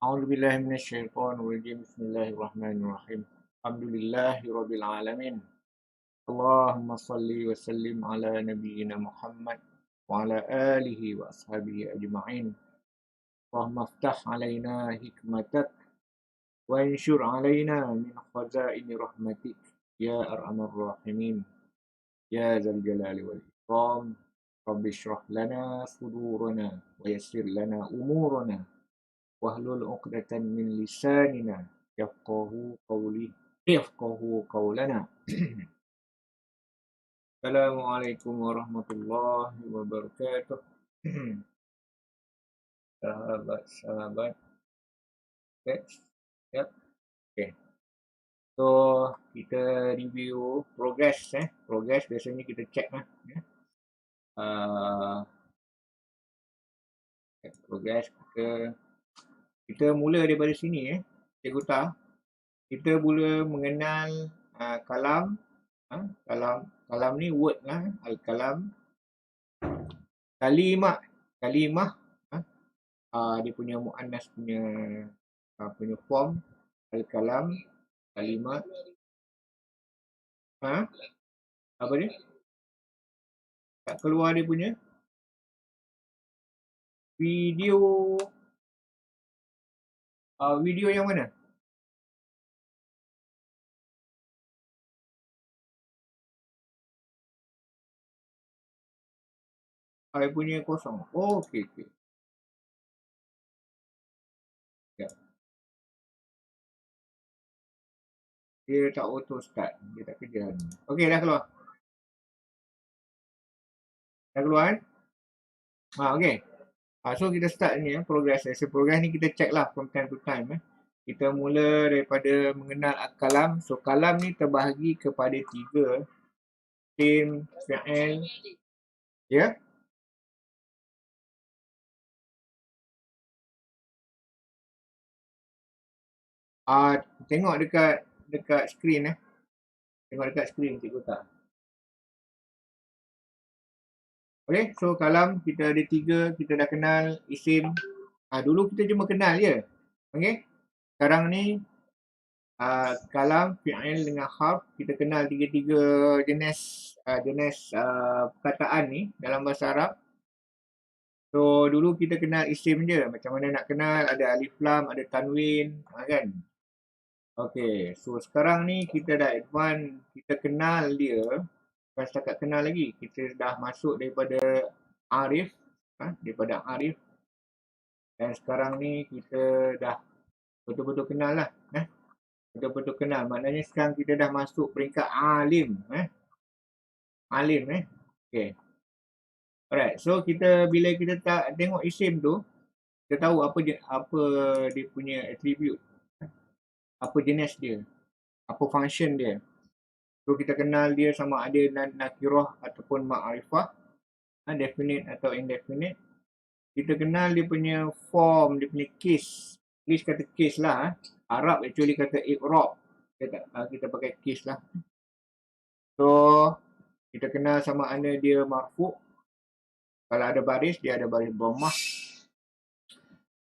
أعوذ بالله من الشيطان الرجيم بسم الله الرحمن الرحيم الحمد لله رب العالمين اللهم صل وسلم على نبينا محمد وعلى آله وأصحابه أجمعين اللهم افتح علينا حكمتك وانشر علينا من خزائن رحمتك يا أرحم الراحمين يا ذا الجلال والإكرام رب اشرح لنا صدورنا ويسر لنا أمورنا واhlul 'uqdatan min lisanina yafqahu qawlana. Assalamualaikum warahmatullahi wabarakatuh. Sahabat-sahabat. Okay. Yep. Okay. So kita review progress Progress biasanya kita check lah. Uh, progress kita mula daripada sini Cikgu Ta. Kita mula mengenal kalam. Kalam ni word lah. Al-kalam. Kalimah dia punya muannas punya form. Al-kalam, kalimat. Apa dia? Tak keluar dia punya video. Video yang mana? Saya punya kosong. Oh, okey. Ya. Dia tak auto start. Dia tak kerja. Okey, dah keluar. Dah keluar kan? Okey. So kita start ni progress. Progress ni kita check lah from time to time. Kita mula daripada mengenal kalam. So kalam ni terbahagi kepada 3. Isim, fi'il. Ya. Tengok dekat skrin Tengok dekat skrin Cikgu Tak. Okay, so kalam kita ada 3, kita dah kenal isim. Dulu kita cuma kenal je. Okay, sekarang ni kalam, fi'il dengan harf, kita kenal 3 jenis perkataan ni dalam bahasa Arab. So dulu kita kenal isim je. Macam mana nak kenal, ada alif lam, ada tanwin, kan? Okay, so sekarang ni kita dah advance, kita kenal dia. Bukan setakat kenal lagi, kita dah masuk daripada arif, dan sekarang ni kita dah betul-betul kenal lah. Betul-betul kenal, maknanya sekarang kita dah masuk peringkat alim. Okay. Alright, so bila kita tengok isim tu, kita tahu apa dia punya attribute. Apa jenis dia, apa function dia. So kita kenal dia sama ada nakirah ataupun ma'rifah, definite atau indefinite. Kita kenal dia punya form, dia punya case. English kata case lah. Arab actually kata i'rab. Kita pakai case lah. So kita kenal sama ada dia marfu'. Kalau ada baris, dia ada baris dhammah.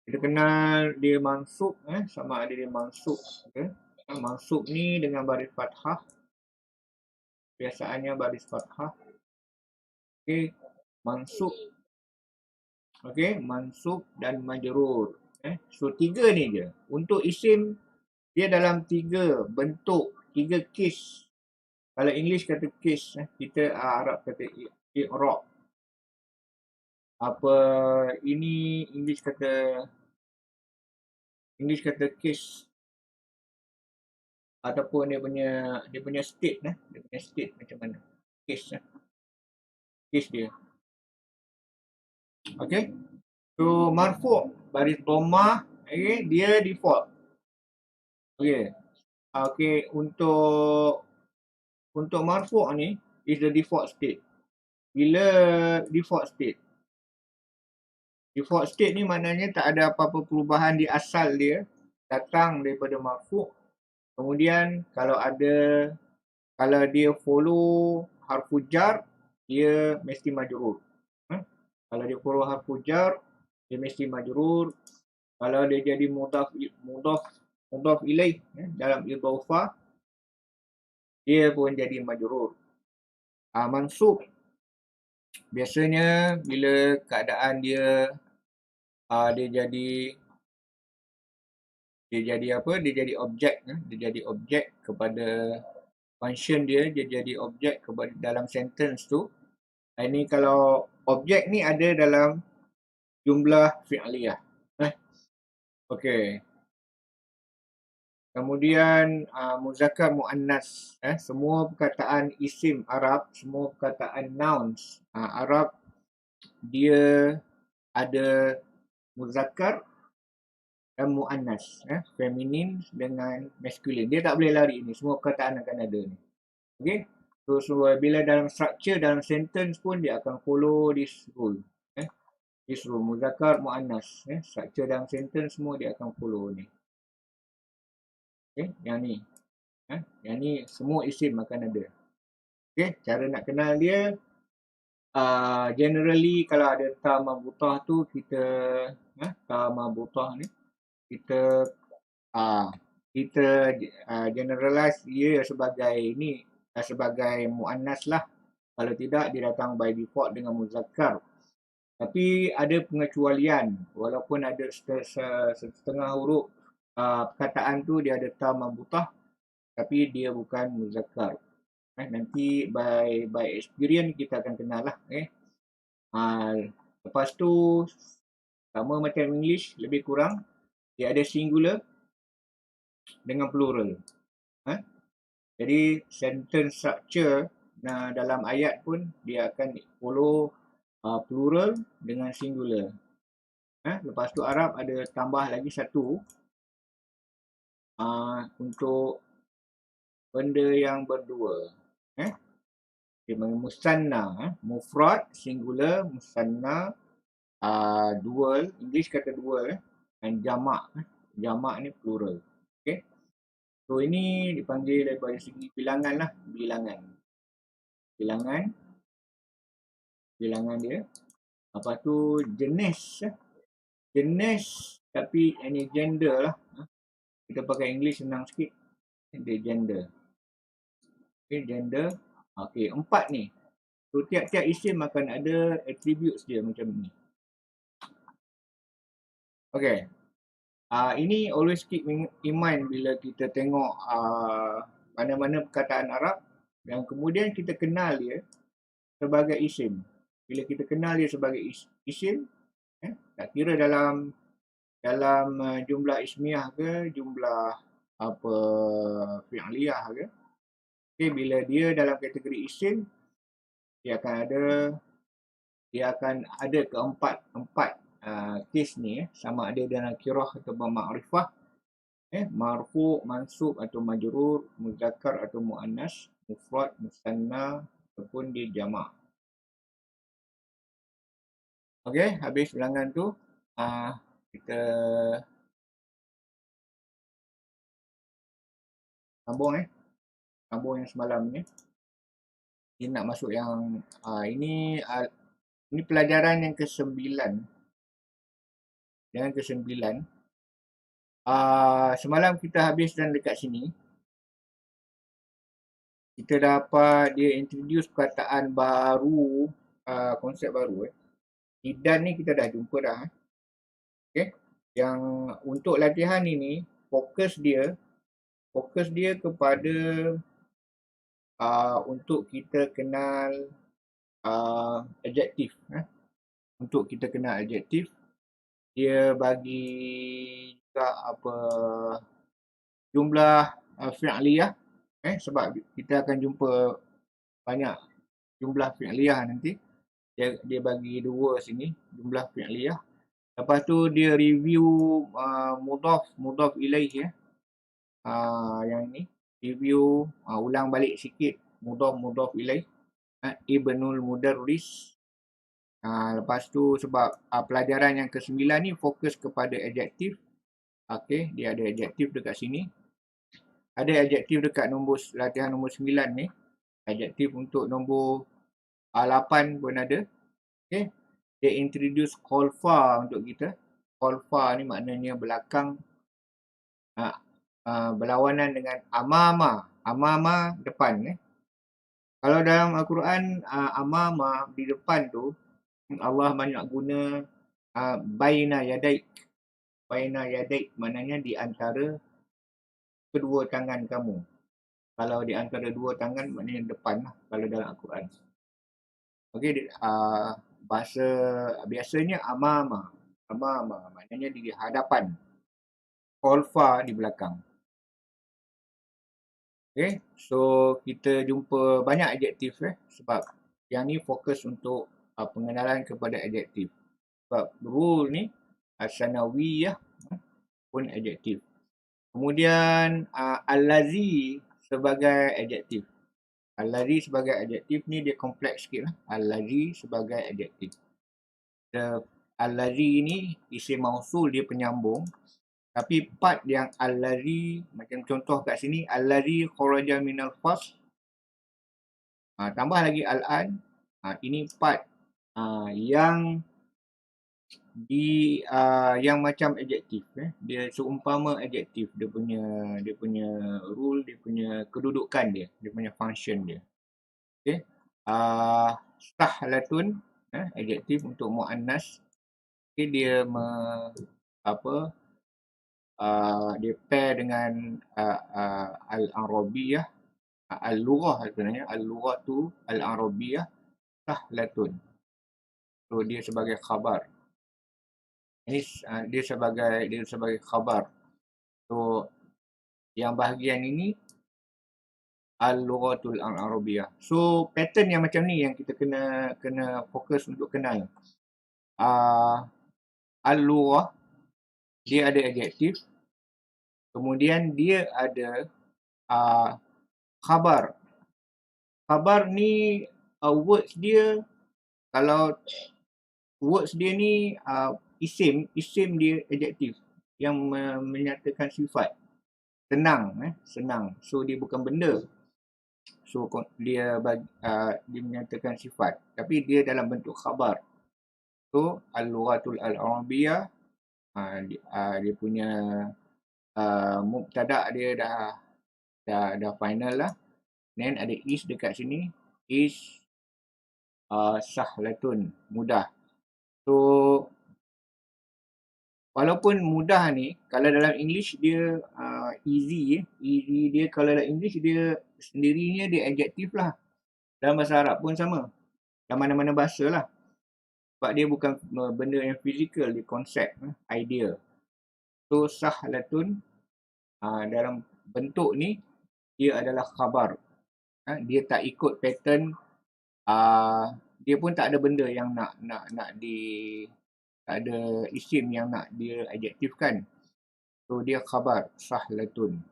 Kita kenal dia mansub, sama ada dia mansub. Mansub ni dengan baris fathah. Biasaannya baris fathah. Okay, mansub. Okay, mansub dan majrur. So 3 ni je. Untuk isim, dia dalam 3 bentuk, 3 case. Kalau English kata case, kita Arab kata i'rab. Ini English kata case. Ataupun dia punya state, dia punya state macam mana. Case dia. Okay. So marfu' baris dhammah, dia default. Okay, untuk marfu' ni is the default state. Bila default state? Default state ni maknanya tak ada apa-apa perubahan di asal dia, datang daripada marfu'. Kemudian kalau dia follow harfu jar, dia mesti majrur. Kalau dia follow harfu jar, dia mesti majrur. Kalau dia jadi mudhaf ilaih dalam idhofah, dia pun jadi majrur. Mansub biasanya bila keadaan dia dia jadi apa? Dia jadi objek, dia jadi objek kepada function dia jadi objek kepada dalam sentence tu. Ini kalau objek ni ada dalam jumlah fi'liyah. Okey. Kemudian muzakkar muannas, semua perkataan isim Arab, semua perkataan nouns Arab, dia ada muzakkar dan muannas, feminin dengan maskulin. Dia tak boleh lari ni, semua perkataan akan ada ni. Okey. So bila dalam structure dalam sentence pun dia akan follow this rule. This rule muzakkar muannas, structure dalam sentence semua dia akan follow ni. Okey, yang ni. Yang ni semua isim akan ada. Okey, cara nak kenal dia generally kalau ada ta marbutah tu kita ta marbutah ni kita generalize dia sebagai ni sebagai muannas lah. Kalau tidak dia datang by default dengan muzakkar. Tapi ada pengecualian, walaupun ada setengah huruf perkataan tu dia ada ta marbutah tapi dia bukan muzakkar. Nanti by experience kita akan kenal lah. Lepas tu sama macam English, lebih kurang dia ada singular dengan plural. Jadi sentence structure dalam ayat pun dia akan follow plural dengan singular. Lepas tu Arab ada tambah lagi satu untuk benda yang berdua. Dia panggil musanna, mufrad singular, musanna dual, English kata dual, dan jamak. Jamak ni plural. Okey. So ini dipanggil daripada segi bilangan lah, bilangan dia. Lepas tu jenis tapi ini gender lah. Kita pakai English senang sikit. Dia gender. Okey, gender. Okey, 4 ni. So tiap-tiap isim akan ada attributes dia macam ni. Okey. Ini always keep in mind bila kita tengok mana-mana perkataan Arab yang kemudian kita kenal dia sebagai isim. Bila kita kenal dia sebagai isim, tak kira dalam jumlah ismiyah ke, jumlah fi'liyah ke. Okay, bila dia dalam kategori isim, dia akan ada keempat kes ni, sama ada dalam kirah atau ma'rifah, marfu, mansub atau majrur, muzakkar atau muannas, mufrad, musanna ataupun dia jamak. Okey, habis bilangan tu kita sambung yang semalam ni. Ini nak masuk yang ini pelajaran yang ke-9. Yang ke-9. Semalam kita habiskan dekat sini. Kita dapat dia introduce perkataan baru, konsep baru. Idan ni kita dah jumpa dah. Okay. Yang untuk latihan ini, fokus dia kepada untuk kita kenal adjektif. Untuk kita kenal adjektif, dia bagi juga jumlah fi'liyah. Sebab kita akan jumpa banyak jumlah fi'liyah nanti. Dia bagi dua sini, jumlah fi'liyah. Lepas tu dia review mudhaf ilaih yang ni. Review ulang balik sikit mudhaf ilaih. Ibnul Mudarris. Lepas tu sebab pelajaran yang ke-9 ni fokus kepada adjektif. Okey, dia ada adjektif dekat sini. Ada adjektif dekat latihan nombor 9 ni. Adjektif untuk nombor 8 pun ada. Okey. Dia introduce khalfa untuk kita. Khalfa ni maknanya belakang, berlawanan dengan amama. Amama depan. Kalau dalam Al-Quran, amama di depan tu, Allah banyak guna baina yadaik. Baina yadaik maknanya di antara kedua tangan kamu. Kalau di antara dua tangan maknanya depan lah kalau dalam Al-Quran. Okey, bahasa biasanya amama. Amama maknanya di hadapan. Khalfa di belakang. Okey, so kita jumpa banyak adjektif sebab yang ni fokus untuk pengenalan kepada adjektif. Sebab rule ni as-sanawiyah pun adjektif. Kemudian al-lazi sebagai adjektif. Al-lazi sebagai adjektif ni dia kompleks sikit lah. Al-lazi sebagai adjektif. Al-lazi ni isim mausul, dia penyambung. Tapi part yang al-lazi, macam contoh kat sini, al-lazi kharaja minal fas. Tambah lagi al-an. Ini part yang yang macam adjektif. Dia seumpama adjektif. Dia punya rule, dia punya kedudukan dia punya function dia. Okay. Sahlatun, adjektif untuk muannas. Okay, dia dia pair dengan al-arabiyah, al-lughah sebenarnya, al-lughatu al-arabiyah sahlatun. So dia sebagai khabar. Ini dia sebagai khabar. So yang bahagian ini al-lughatul arabiyah. So pattern yang macam ni yang kita kena fokus untuk kenal. Al-lughah dia ada adjektif. Kemudian dia ada khabar. Khabar ni words dia, kalau words dia ni isim dia adjektif yang menyatakan sifat. Senang. So dia bukan benda. So dia menyatakan sifat, tapi dia dalam bentuk khabar. So al-lughatul al-arabiyah, dia punya mubtada dia dah final lah. Then ada is dekat sini. Is sahlatun, mudah. So walaupun mudah ni, kalau dalam English dia easy. Easy dia, kalau dalam English dia sendirinya dia adjektif lah. Dalam bahasa Arab pun sama. Dalam mana-mana bahasa lah. Sebab dia bukan benda yang fizikal, dia konsep, idea. So sahlatun dalam bentuk ni dia adalah khabar. Dia tak ikut pattern, dia pun tak ada benda yang nak tak ada isim yang nak dia adjektifkan. So dia khabar, sahlatun.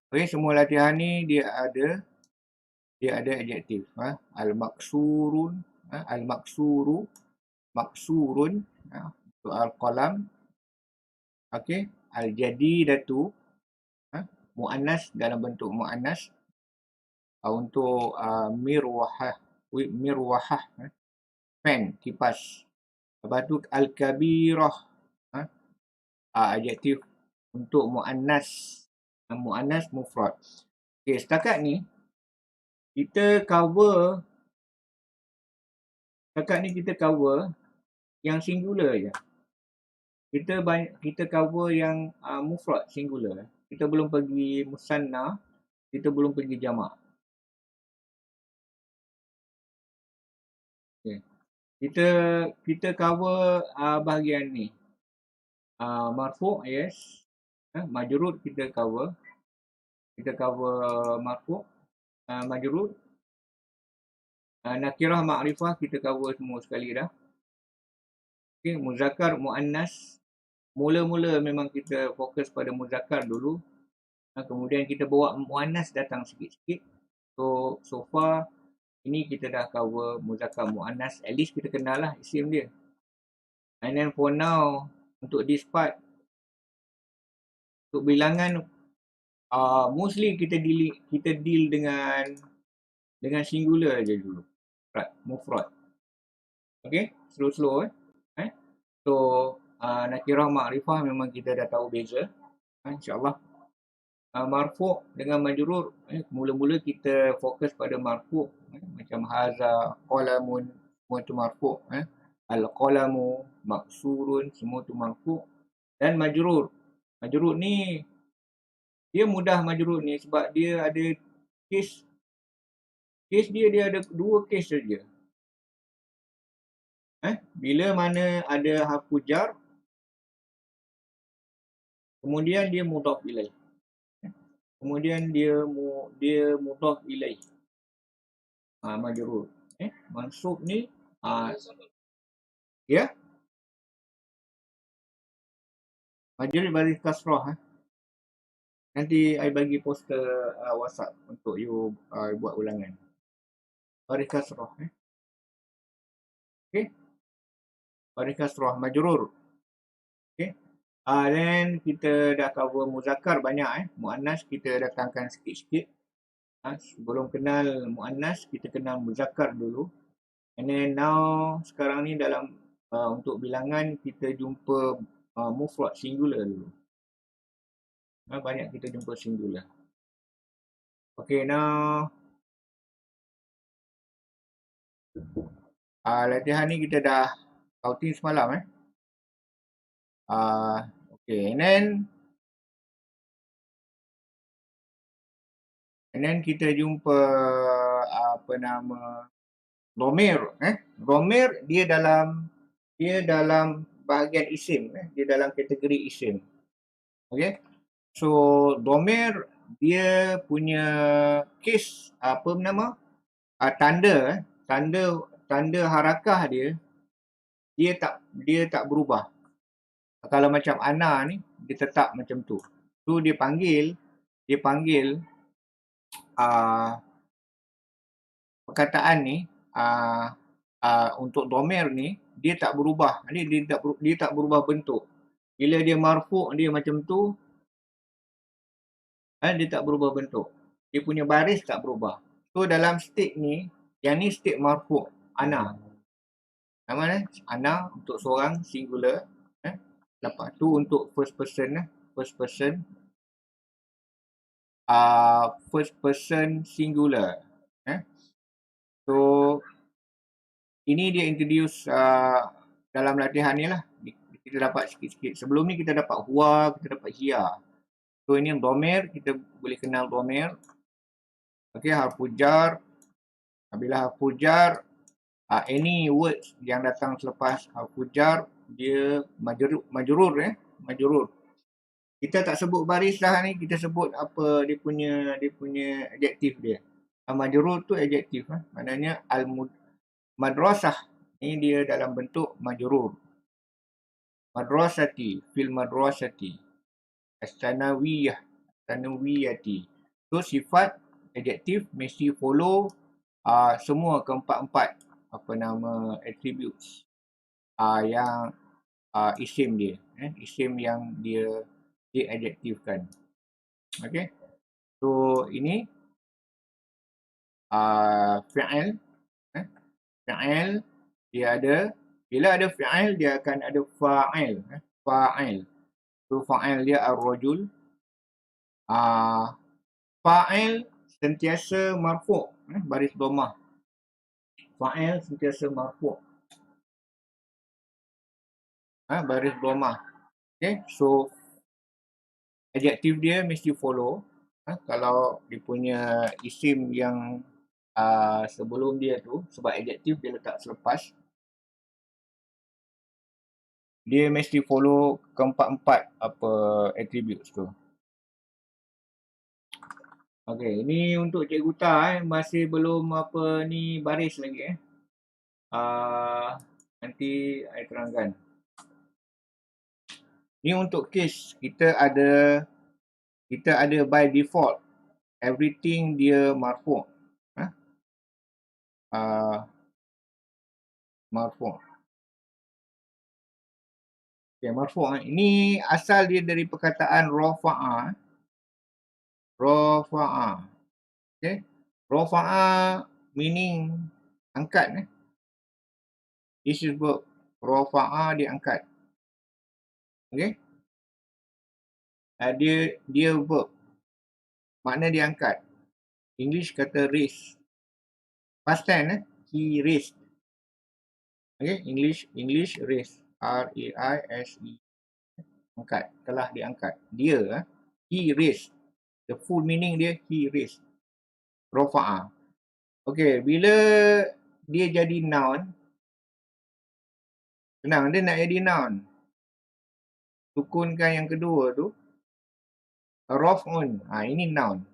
Okay, semua latihan ni dia ada adjektif. Al-maksurun, al-maksuru, maksurun, untuk al-qalam. Okay, al-jadidatu, muannas dalam bentuk muannas. Untuk mirwahah, fan, kipas. Lepas tu al-kabirah, adjektif untuk muannas mufrad. Okey, setakat ni kita cover yang singular je. Kita cover yang mufrad, singular. Kita belum pergi musanna, kita belum pergi jamak. Okay. Kita cover bahagian ni. Marfu', yes. Majrur kita cover. Kita cover marfu', majrur. Nakirah, ma'rifah kita cover semua sekali dah. Okay, muzakkar, muannas. Mula-mula memang kita fokus pada muzakkar dulu. Kemudian kita bawa muannas datang sikit-sikit. So far ini kita dah cover muzakkar, muannas. At least kita kenal lah isim dia. And then for now, untuk this part, untuk bilangan, mostly kita deal dengan singular je dulu. Right, mufrad. Okay, slow-slow. So nakirah ma'rifah memang kita dah tahu beza. InsyaAllah. Marfu' dengan majrur, mula-mula kita fokus pada marfu', macam haza, qalamun, semua tu marfu', al-qalamu, maksurun, semua tu marfu', dan majrur. Majrur ni dia mudah, majrur ni sebab dia ada kes dia ada dua kes saja. Bila mana ada harfu jar, kemudian dia mudhaf ilaih. Kemudian dia mudhaf ilaih. Majrur. Mansub ni ya, majrur baris kasrah. Nanti I bagi poster WhatsApp untuk you buat ulangan. Baris kasrah. Okey. Baris kasrah majrur. Okey. Then kita dah cover muzakkar banyak. Muannas kita datangkan sikit-sikit. Sebelum kenal muannas, kita kenal muzakkar dulu. And then now sekarang ni dalam untuk bilangan kita jumpa mufrad singular dulu. Banyak kita jumpa singular. Okay, now latihan ni kita dah counting semalam. Okay, and then kita jumpa apa nama dhamir. Dhamir dia dalam bahagian isim. Dia dalam kategori isim. Okay, so dhamir dia punya kes apa nama tanda harakah dia tak berubah. Kalau macam ana ni dia tetap macam tu. Tu dia panggil perkataan ni untuk dhamir ni dia tak berubah. Dia tak berubah bentuk. Bila dia marfu' dia macam tu, dia tak berubah bentuk. Dia punya baris tak berubah. So dalam state ni, yang ni state marfu', ana. Nama ana untuk seorang singular. Lepas tu untuk first person singular. So ini dia introduce dalam latihan ni lah. Kita dapat sikit-sikit. Sebelum ni kita dapat huwa, kita dapat hiya. So ini dhamir, kita boleh kenal dhamir. Okay, harfu jar. Bila harfu jar, any words yang datang selepas harfu jar, dia majrur. Majrur. Kita tak sebut baris dah ni, kita sebut apa dia punya adjektif dia. Majrur tu adjektif. Maknanya madrasah ni dia dalam bentuk majrur. Madrasati, fil madrasati. As-sanawiyati. So sifat adjektif mesti follow semua keempat-empat apa nama attributes yang isim dia. Isim yang dia diadjektifkan. Okay. So ini fi'il. Fi'il dia ada, bila ada fi'il dia akan ada fa'il. Fa'il. So fa'il dia ar-rajul. Fa'il sentiasa marfu', baris dhammah. Fa'il sentiasa marfu'. Baris dhammah. Okay, so adjektif dia mesti follow. Kalau dia punya isim yang sebelum dia tu, sebab adjektif dia letak selepas, dia mesti follow keempat-empat apa attributes tu. Okey, ini untuk Cikgu Ta masih belum apa ni baris lagi nanti saya terangkan. Ni untuk case kita ada by default everything dia marfu'. Marfu'. Okay, marfu'. Ini asal dia dari perkataan rafa'a. Rafa'a. Okay. Rafa'a meaning angkat. This is verb. Rafa'a diangkat. Okey. Dia verb. Makna dia angkat. English kata raise. Past tense he raised. Okey, English raise. R-A-I-S-E. Angkat, telah diangkat. Dia he raised. The full meaning dia he raised. Rafa'a. Okey, bila dia jadi noun, senang dia nak jadi noun. Sukunkan yang kedua tu, raf'un. Ini noun.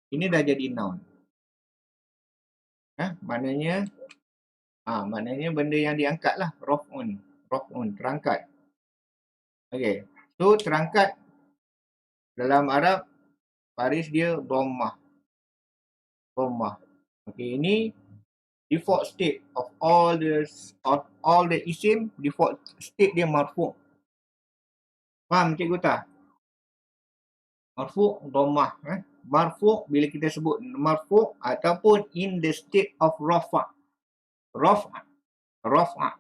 Ini dah jadi noun. Maknanya benda yang diangkat lah. Raf'un, terangkat. Okey. So terangkat dalam Arab baris dia dhammah. Okey, ini default state of all the isim, default state dia marfu'. Faham cikgu tak? Marfu' dhammah. Marfu' bila kita sebut marfu' ataupun in the state of rafa'. Rafa'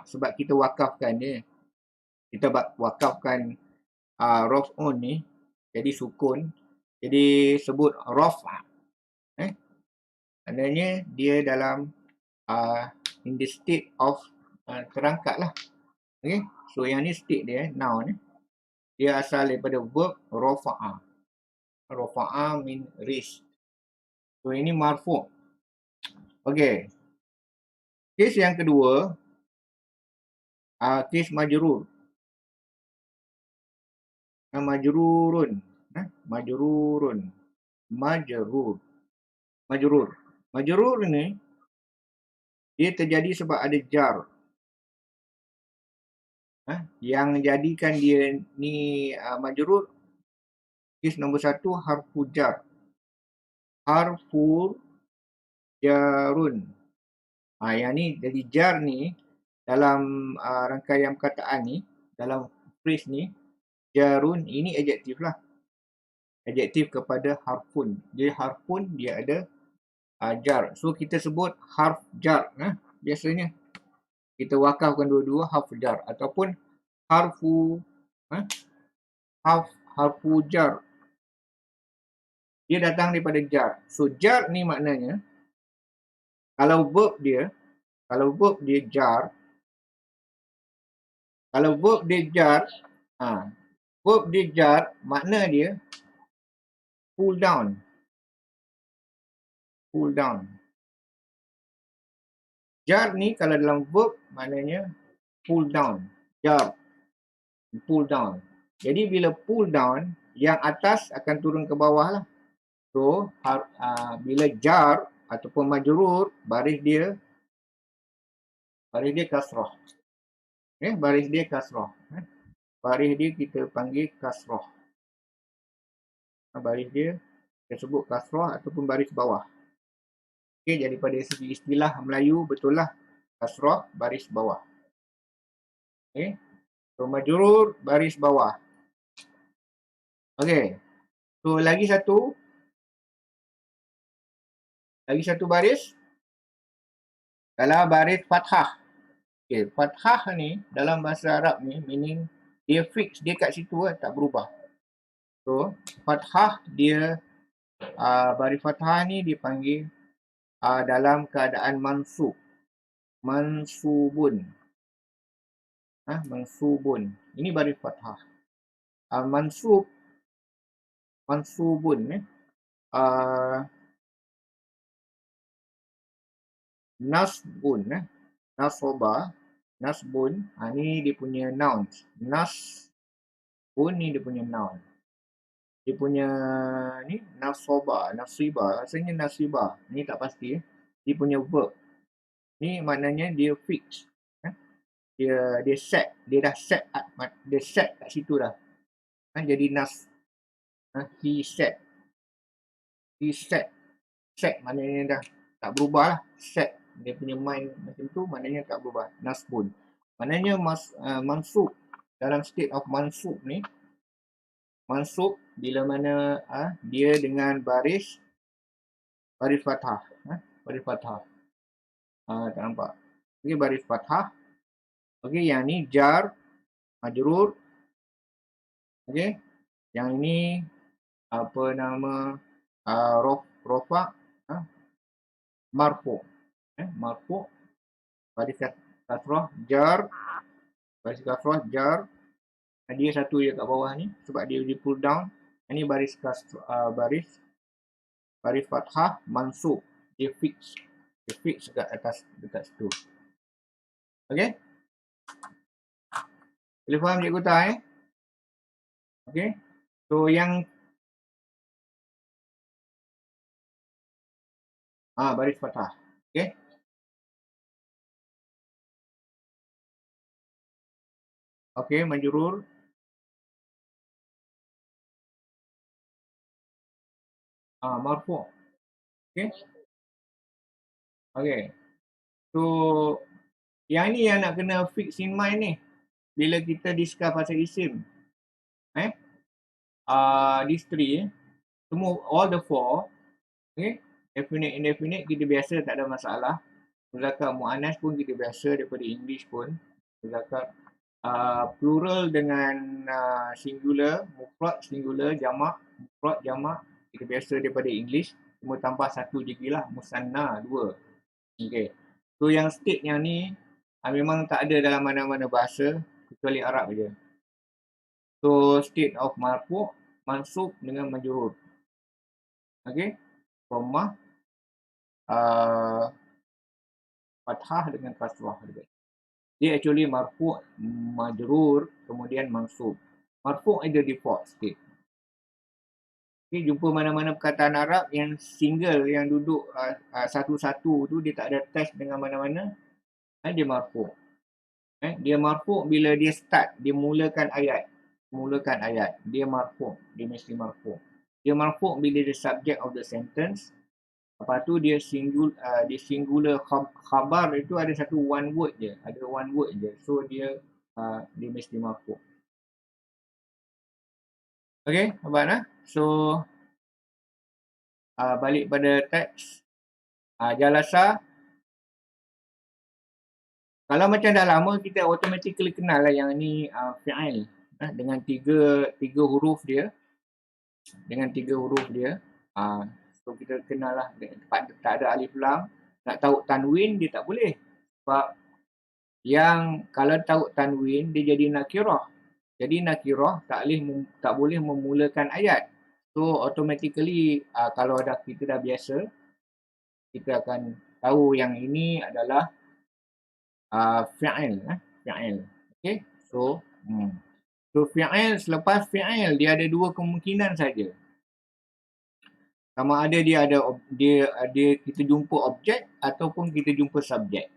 sebab kita wakafkan dia. Kita wakafkan raf'un ni jadi sukun. Jadi sebut rafa'. Maknanya dia dalam in the state of terangkat lah. Okay. So yang ni state dia, noun. Dia asal daripada verb rafa'a. Rafa'a mean raise. So ini marfu'. Okay. Kes yang kedua, kes majrur. Majrurun. Majrur ni dia terjadi sebab ada jar. Yang jadikan dia ni majrur, kes nombor 1 harfu jar. Harfu jarun. Yang ni jadi jar ni dalam rangkaian perkataan ni, dalam phrase ni, jarun ini adjektif lah. Adjektif kepada harfun. Jadi harfun dia ada jar. So kita sebut harf jar. Biasanya kita wakafkan dua-dua harf jar ataupun harfu jar. Dia datang daripada jar. So jar ni maknanya kalau verb dia jar, makna dia pull down. Jar ni kalau dalam verb maknanya pull down. Jar, pull down. Jadi bila pull down, yang atas akan turun ke bawah lah. So bila jar ataupun majrur, baris dia kasrah. Baris dia kasrah. Baris dia kita panggil kasrah. Baris dia kita sebut kasrah ataupun baris bawah. Okey, jadi pada segi istilah Melayu betul lah kasrah baris bawah. Okey. So majrur baris bawah. Okey. So lagi satu baris dalam baris fathah. Okey, fathah ni dalam bahasa Arab ni meaning dia fix, dia kat situ tak berubah. So fathah dia baris fathah ni dipanggil dalam keadaan mansub. Mansubun. Ini baris fathah. Mansubun. Nasbun. Nasbun. Ni dia punya noun. Nasbun ni dia punya noun. Dia punya ni nasibah. Rasanya nasibah. Ni tak pasti. Dia punya verb. Ni maknanya dia fix. Dia set. Dia dah set. Dia set kat situ dah. Jadi nas. He set. Set maknanya dah tak berubah lah. Set. Dia punya mind macam tu maknanya tak berubah. Nasbun. Maknanya mansub. Dalam state of mansub ni. Mansub bila mana dia dengan baris fathah. Baris fathah. Tak nampak. Okey, baris fathah. Okey, yang ni jar majrur. Okey. Yang ini apa nama, rofa, marfu. Marfu, baris kasrah, jar, baris kasrah, jar. Dia satu je kat bawah ni sebab dia di pull down. Ini baris baris fathah, mansub. Dia fix. Dia fix dekat atas, dekat situ. Okey? Boleh faham cikgu tak Okey. So yang baris fathah. Okey. Okey, majrur. Marfu. Okey. Okey. So yang ni yang nak kena fix in mind ni. Bila kita discuss pasal isim. These three, semua all the four, okay, definite, indefinite kita biasa, tak ada masalah. Muzakkar muannas pun kita biasa daripada English pun. Muzakkar plural dengan singular, mufrad, singular, jamak, mufrad, jamak kita biasa daripada English. Cuma tambah satu je lah, musanna, dua. Okay. So yang state yang ni memang tak ada dalam mana-mana bahasa kecuali Arab je. So state of marfu, mansub dengan majrur. Okey. Dhammah, fathah dengan kasrah. Dia actually marfu, majrur, kemudian mansub. Marfu is the default state. Okay, jumpa mana-mana perkataan Arab yang single, yang duduk satu-satu tu, dia tak ada attach dengan mana-mana, dia marfu. Dia marfu bila dia start, dia mulakan ayat. Dia marfu, dia mesti marfu. Dia marfu bila dia subject of the sentence. Lepas tu dia singular khabar itu ada satu one word je. So dia mesti marfu. Okay, nampak So balik pada teks. Jalasa. Kalau macam dah lama, kita automatically kenal lah yang ni fi'il. Dengan tiga huruf dia. So kita kenal lah. Tak ada alif lam. Nak tahu tanwin, dia tak boleh. Sebab yang kalau tahu tanwin, dia jadi nakirah. Jadi nakirah tak boleh memulakan ayat. So automatically kalau kita dah biasa, kita akan tahu yang ini adalah fi'il. Okay. So fi'il, selepas fi'il dia ada dua kemungkinan saja. Sama ada dia kita jumpa objek ataupun kita jumpa subjek.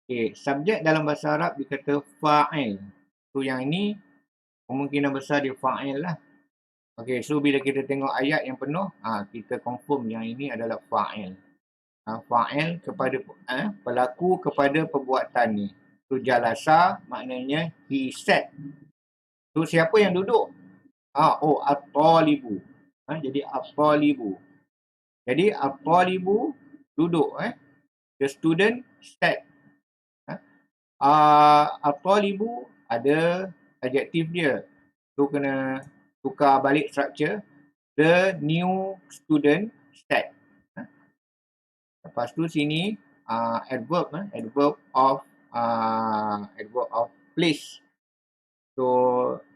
Okay. Subjek dalam bahasa Arab dikata fa'il. So yang ini kemungkinan besar dia fa'il lah. Okay, so bila kita tengok ayat yang penuh, kita confirm yang ini adalah fa'il. Fa'il kepada pelaku kepada perbuatan ni. So jalasa maknanya he sat. So siapa yang duduk? At-talibu. Jadi at-talibu. Jadi at-talibu duduk. The student sat. At-talibu ada adjektif dia. So kena tukar balik structure. The new student sat. Lepas tu sini adverb of place. So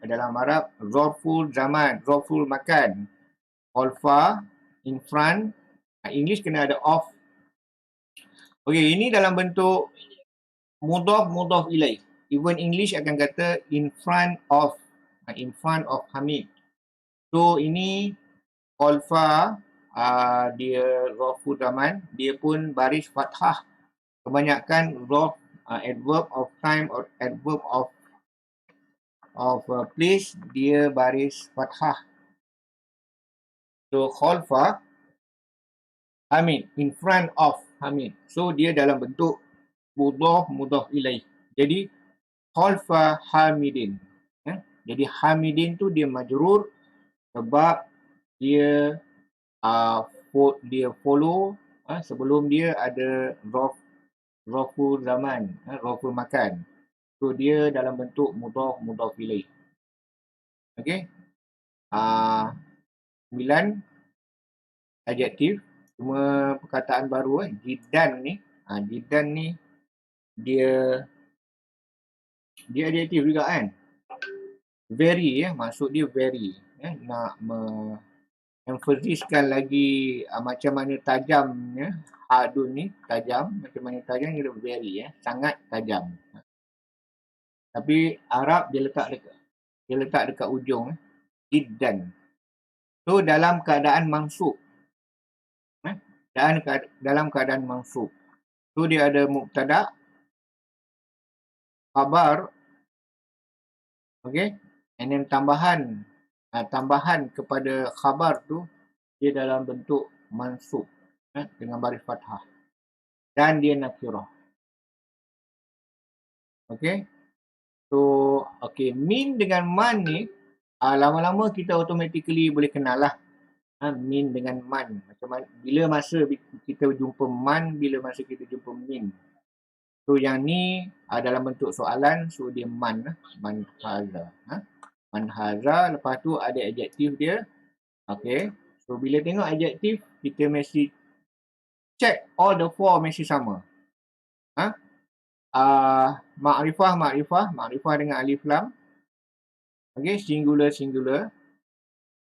dalam Arab zarful zaman, zarful makan. Khalfa, in front. English kena ada of. Okey, ini dalam bentuk mudhaf ilaih. Even English akan kata in front of Hamid. So ini khalfa, dia zarful zaman, dia pun baris fathah. Kebanyakan adverb of time or adverb of place, dia baris fathah. So khalfa Hamid, in front of Hamid. So dia dalam bentuk mudhaf ilaih. Jadi khalfa Hamidin. Jadi Hamidin tu dia majrur sebab dia follow sebelum dia ada zarful zaman, zarful makan. So dia dalam bentuk mudhaf ilaih. Okey. 9 adjektif, cuma perkataan baru jiddan ni. Jiddan ni dia adjektif juga kan. Very maksud dia very. Nak emphasiskan lagi macam mana tajamnya hadun ni, tajam, macam mana tajam dia very sangat tajam. Tapi Arab dia letak dekat ujung jiddan. So dalam keadaan mansub. Dalam keadaan mansub. So dia ada mubtada, khabar, okey, and then tambahan kepada khabar tu dia dalam bentuk mansub dengan baris fathah dan dia nakirah. Okey. So min dengan man ni lama-lama kita automatically boleh kenal lah. Min dengan man. Macam mana, bila masa kita jumpa man, bila masa kita jumpa min. So yang ni dalam bentuk soalan, so dia man. Man haza. Man haza, lepas tu ada adjektif dia. Okay. So bila tengok adjektif, kita mesti check all the four mesti sama. Ma'rifah dengan alif lam. Okay, singular.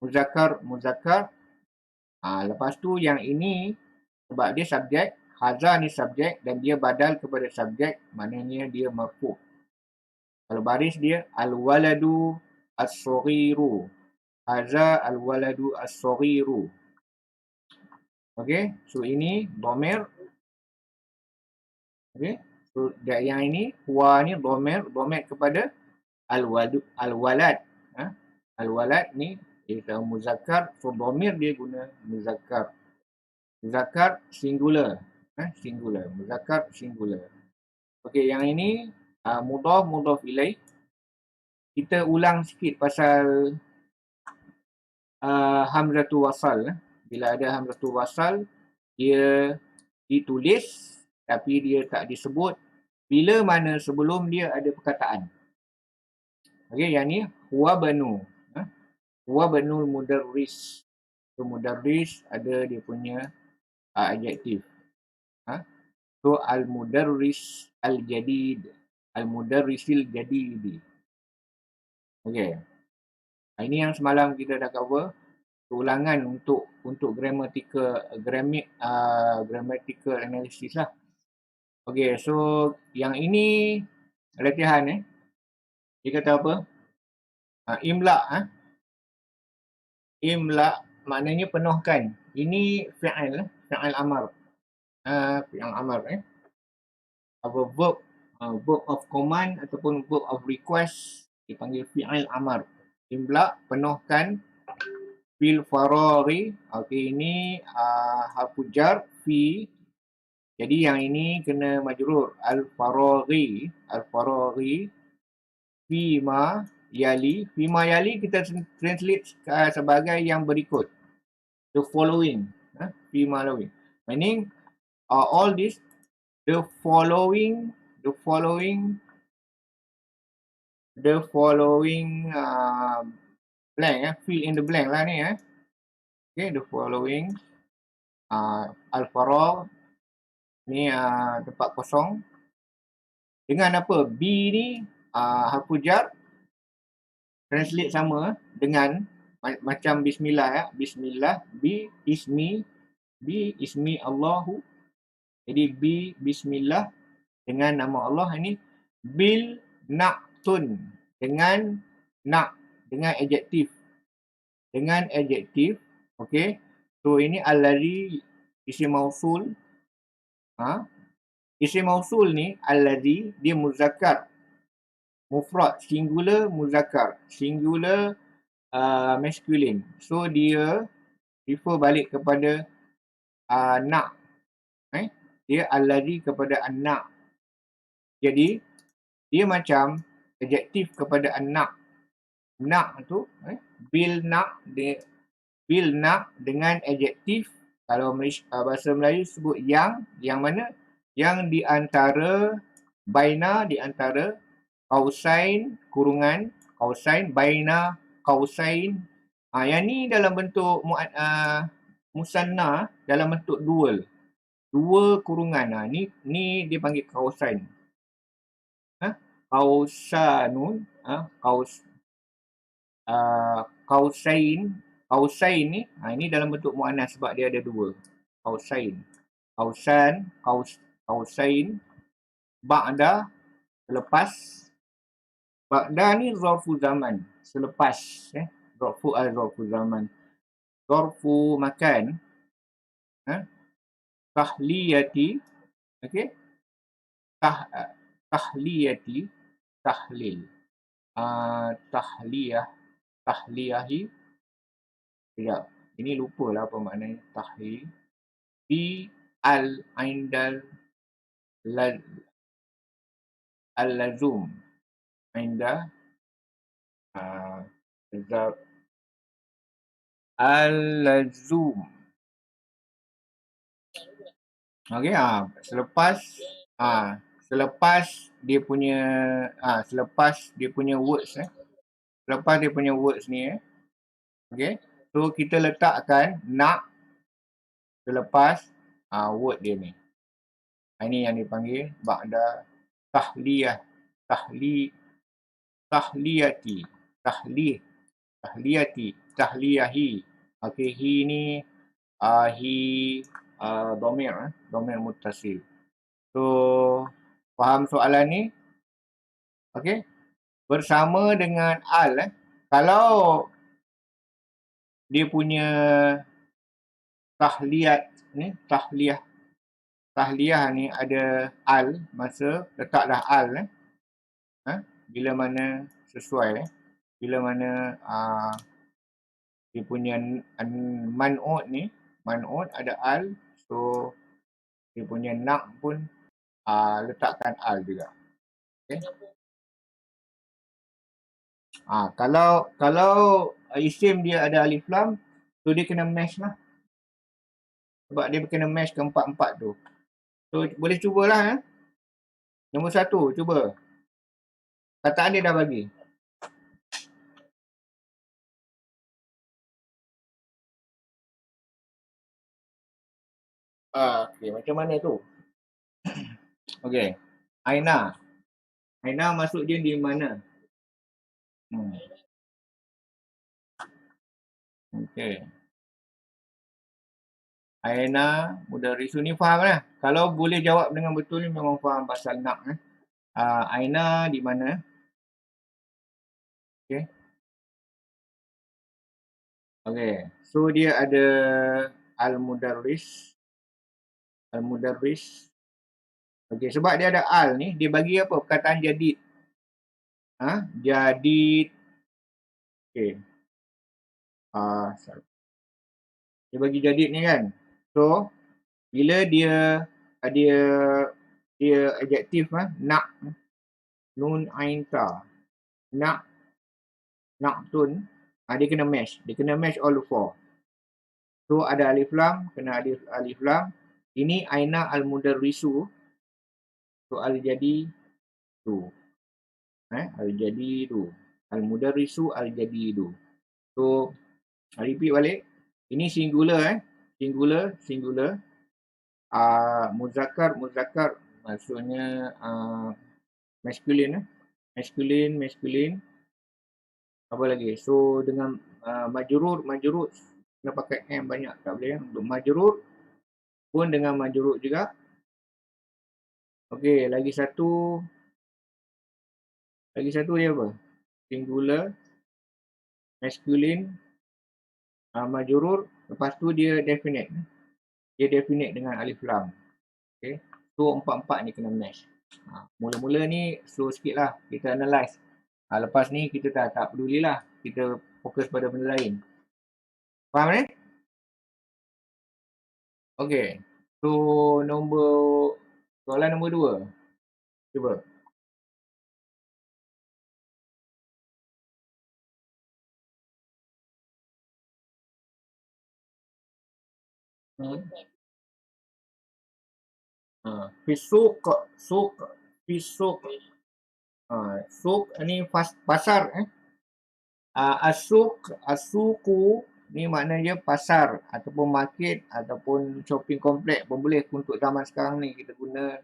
Muzakkar. Lepas tu yang ini sebab dia subjek, haza ni subjek dan dia badal kepada subjek, maknanya dia marfu'. Kalau baris dia al-waladu as-saghiru. Haza al-waladu as-saghiru. Okey, so ini dhamir. Okey, so yang ini huwa ni dhamir kepada al-walad. Al-walad ni dia muzakkar, so dhamir dia guna muzakkar. Muzakkar singular. Muzakkar singular. Okey, yang ini mudhaf ilaih. Kita ulang sikit pasal hamzatul wasal. Bila ada hamzatul wasal, dia ditulis tapi dia tak disebut bila mana sebelum dia ada perkataan. Okey, yang ni huwa banu. Huwa banul mudarris. So mudarris ada dia punya adjektif. So al-mudarris al-jadid. Al-mudarrisil jadidi. Okey. Ini yang semalam kita dah cover. Ulangan untuk grammatical analysis lah. Okey, so yang ini latihan dia kata apa? Imla. Imla maknanya penuhkan. Ini fi'il amar. Fi'il amar apa verb of command ataupun verb of request dipanggil fi'il amar. Imla penuhkan fil faraghi. Okey, ini harfu jar fi. Jadi yang ini kena majrur al faraghi fi ma yali. Fima yali kita translate sebagai yang berikut. The following. Fima yali. Meaning all this, the following blank. Fill in the blank lah ni. Okay, the following. Al-faragh. Ni tempat kosong. Dengan apa? B ni harfu jar. Translate sama dengan macam bismillah Bismillah, bi ismi Allahu. Jadi bi bismillah dengan nama Allah ini bil na'tun dengan adjektif. Okey. So ini allazi isim mausul. Isim mausul ni allazi dia muzakkar. Mufrad, singular, muzakkar. Singular, masculine. So dia refer balik kepada na'. Dia allazi kepada an-na'. Jadi dia macam adjektif kepada an-na'. Na' tu bil na' dengan adjektif. Kalau bahasa Melayu sebut yang mana? Yang di antara baina, di antara kausain, kurungan, kausain, baina, kausain. Yang ni dalam bentuk musanna, dalam bentuk dual. Dua kurungan. Ni dia panggil kausain. Kausanun, kausain. Kausain ni dalam bentuk muannas sebab dia ada dua. Kausain. Kausan, kausain, ba'da, selepas. Ba'da ni zarfu zaman, selepas. Zarfu zaman. Zarfu makan. Tahliyati. Okey. Tahliyati. Tahlil. Tahliyahi. Sekejap. Ini lupa lah apa maknanya tahlil. Fi al-indal al-lazum. Inda al-lazum. Okey, selepas dia punya words selepas dia punya words ni okey, so kita letakkan nak selepas word dia ni. Ini yang dipanggil ba'da tahliyah, tahliyati, tahliyahi. Okey, hi ni dhamir muttasil. So faham soalan ni? Okey. Bersama dengan al kalau dia punya tahliyah ni ada al, masa letaklah al bila mana sesuai bila mana dia punya man'ud ada al, so dia punya nak pun letakkan al juga. Okay. Kalau isim dia ada alif lam, so dia kena match lah. Sebab dia kena match ke empat-empat tu. So boleh cubalah. Nombor 1, cuba. Kataan dia dah bagi. Okey, macam mana tu? Okey. Aina masuk dia di mana? Okey. Aina mudarisu ni faham lah. Kalau boleh jawab dengan betul ni memang faham pasal nak. Aina di mana? Okey. Okey. So dia ada al-mudarris. Okey, sebab dia ada al ni, dia bagi apa? Perkataan jadid. Jadid. Okey. Dia bagi jadid ni kan. So bila dia adjektif nak, nun ain ta, nak tun, dia kena match. Dia kena match all four. So ada alif lam, kena alif lam. Ini aina al-mudarrisu. So al-jadi tu. Al-jadi tu. Al-mudarrisu al-jadi tu. So repeat balik. Ini singular singular. Muzakkar maksudnya masculine. Masculine. Apa lagi? So dengan majrur kena pakai M banyak, tak boleh. Untuk majrur pun dengan majrur juga. Okey, lagi satu dia apa? Singular, masculine, majrur, lepas tu dia definite. Dia definite dengan alif lam. Okey. So empat-empat ni kena match. Mula-mula ni slow sikit lah kita analyse. Lepas ni kita tak pedulilah. Kita fokus pada benda lain. Faham ni? Okey. So soalan nombor 2. Cuba. Fisuk. Suk ni pasar asuku ni maknanya pasar ataupun market ataupun shopping complex pun boleh untuk zaman sekarang ni kita guna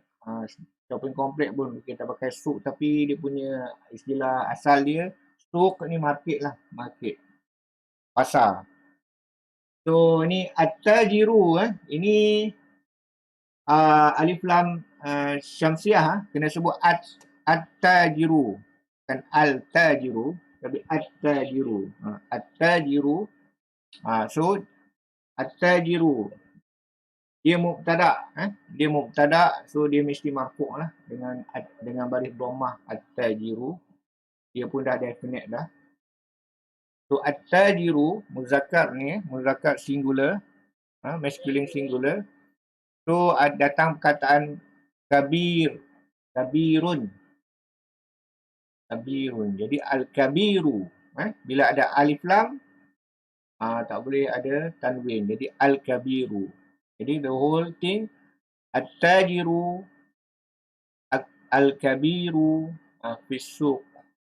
shopping complex pun kita pakai suk tapi dia punya istilah asal dia suk ni market lah, market, pasar. So ni at-tajiru ini alif lam syamsiah kena sebut at-tajiru, bukan al-tajiru tapi at-tajiru. At-tajiru. So at-tajiru dia mubtada dia mubtada, so dia mesti marfu' lah dengan baris dhammah at-tajiru. Dia pun dah definite dah. So at-tajiru muzakkar ni, muzakkar singular, masculine singular. So datang perkataan kabirun. Jadi al-kabiru bila ada alif lam tak boleh ada tanwin. Jadi al-kabiru. Jadi the whole thing at-tajiru al-kabiru fi suq.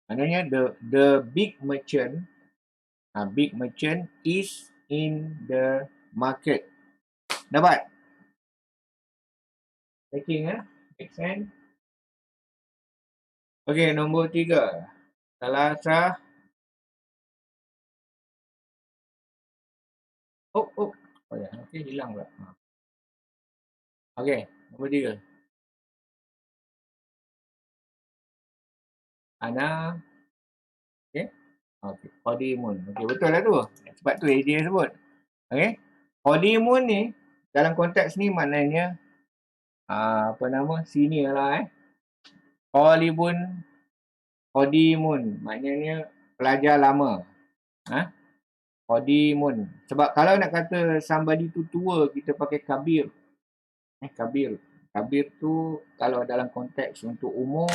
Maknanya the big merchant is in the market. Dapat? Checking make sense? Okey, nombor 3. Salasah. Oh ya, okey hilang pula. Okey, nombor 3. Ana. Okey. Qadimun. Okey, betul lah tu. Sebab tu dia sebut. Okey. Qadimun ni dalam konteks ni maknanya senior lah Qadimun maknanya pelajar lama. Qadimun. Sebab kalau nak kata somebody tu tua, kita pakai kabir. Kabir. Kabir tu kalau dalam konteks untuk umur,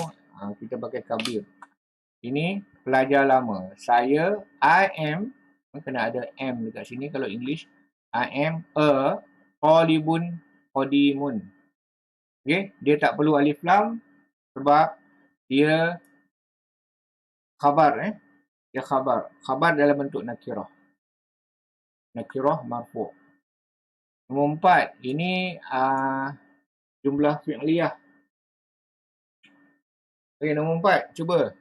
kita pakai kabir. Ini pelajar lama. I am, kena ada am dekat sini kalau English. I am a qadimun. Okay, dia tak perlu alif lam sebab dia khabar. Dia khabar. Khabar dalam bentuk nakirah. Nakirah marfu'. Nombor 4, ini jumlah fi'liyah. Okey, nombor 4, cuba.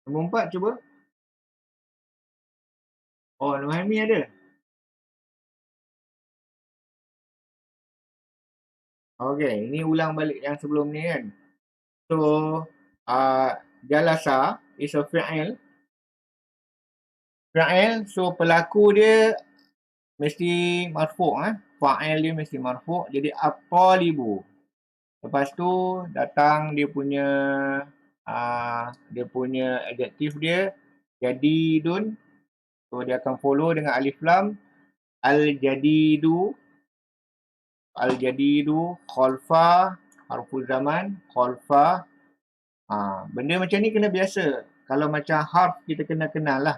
Nombor 4, cuba. Oh, Nuhaimi ada. Okey, ini ulang balik yang sebelum ni kan. So, jalasa is a fi'il. Fi'il, so pelaku dia mesti marfu'. Fa'il dia mesti marfu'. Jadi, at-talibu. Lepas tu, datang dia punya adjektif dia. Jadidun. So, dia akan follow dengan alif lam. Al-jadidu. Al-jadidu. Khalfa. Harfu zaman. Khalfa. Benda macam ni kena biasa. Kalau macam harf kita kena kenal lah.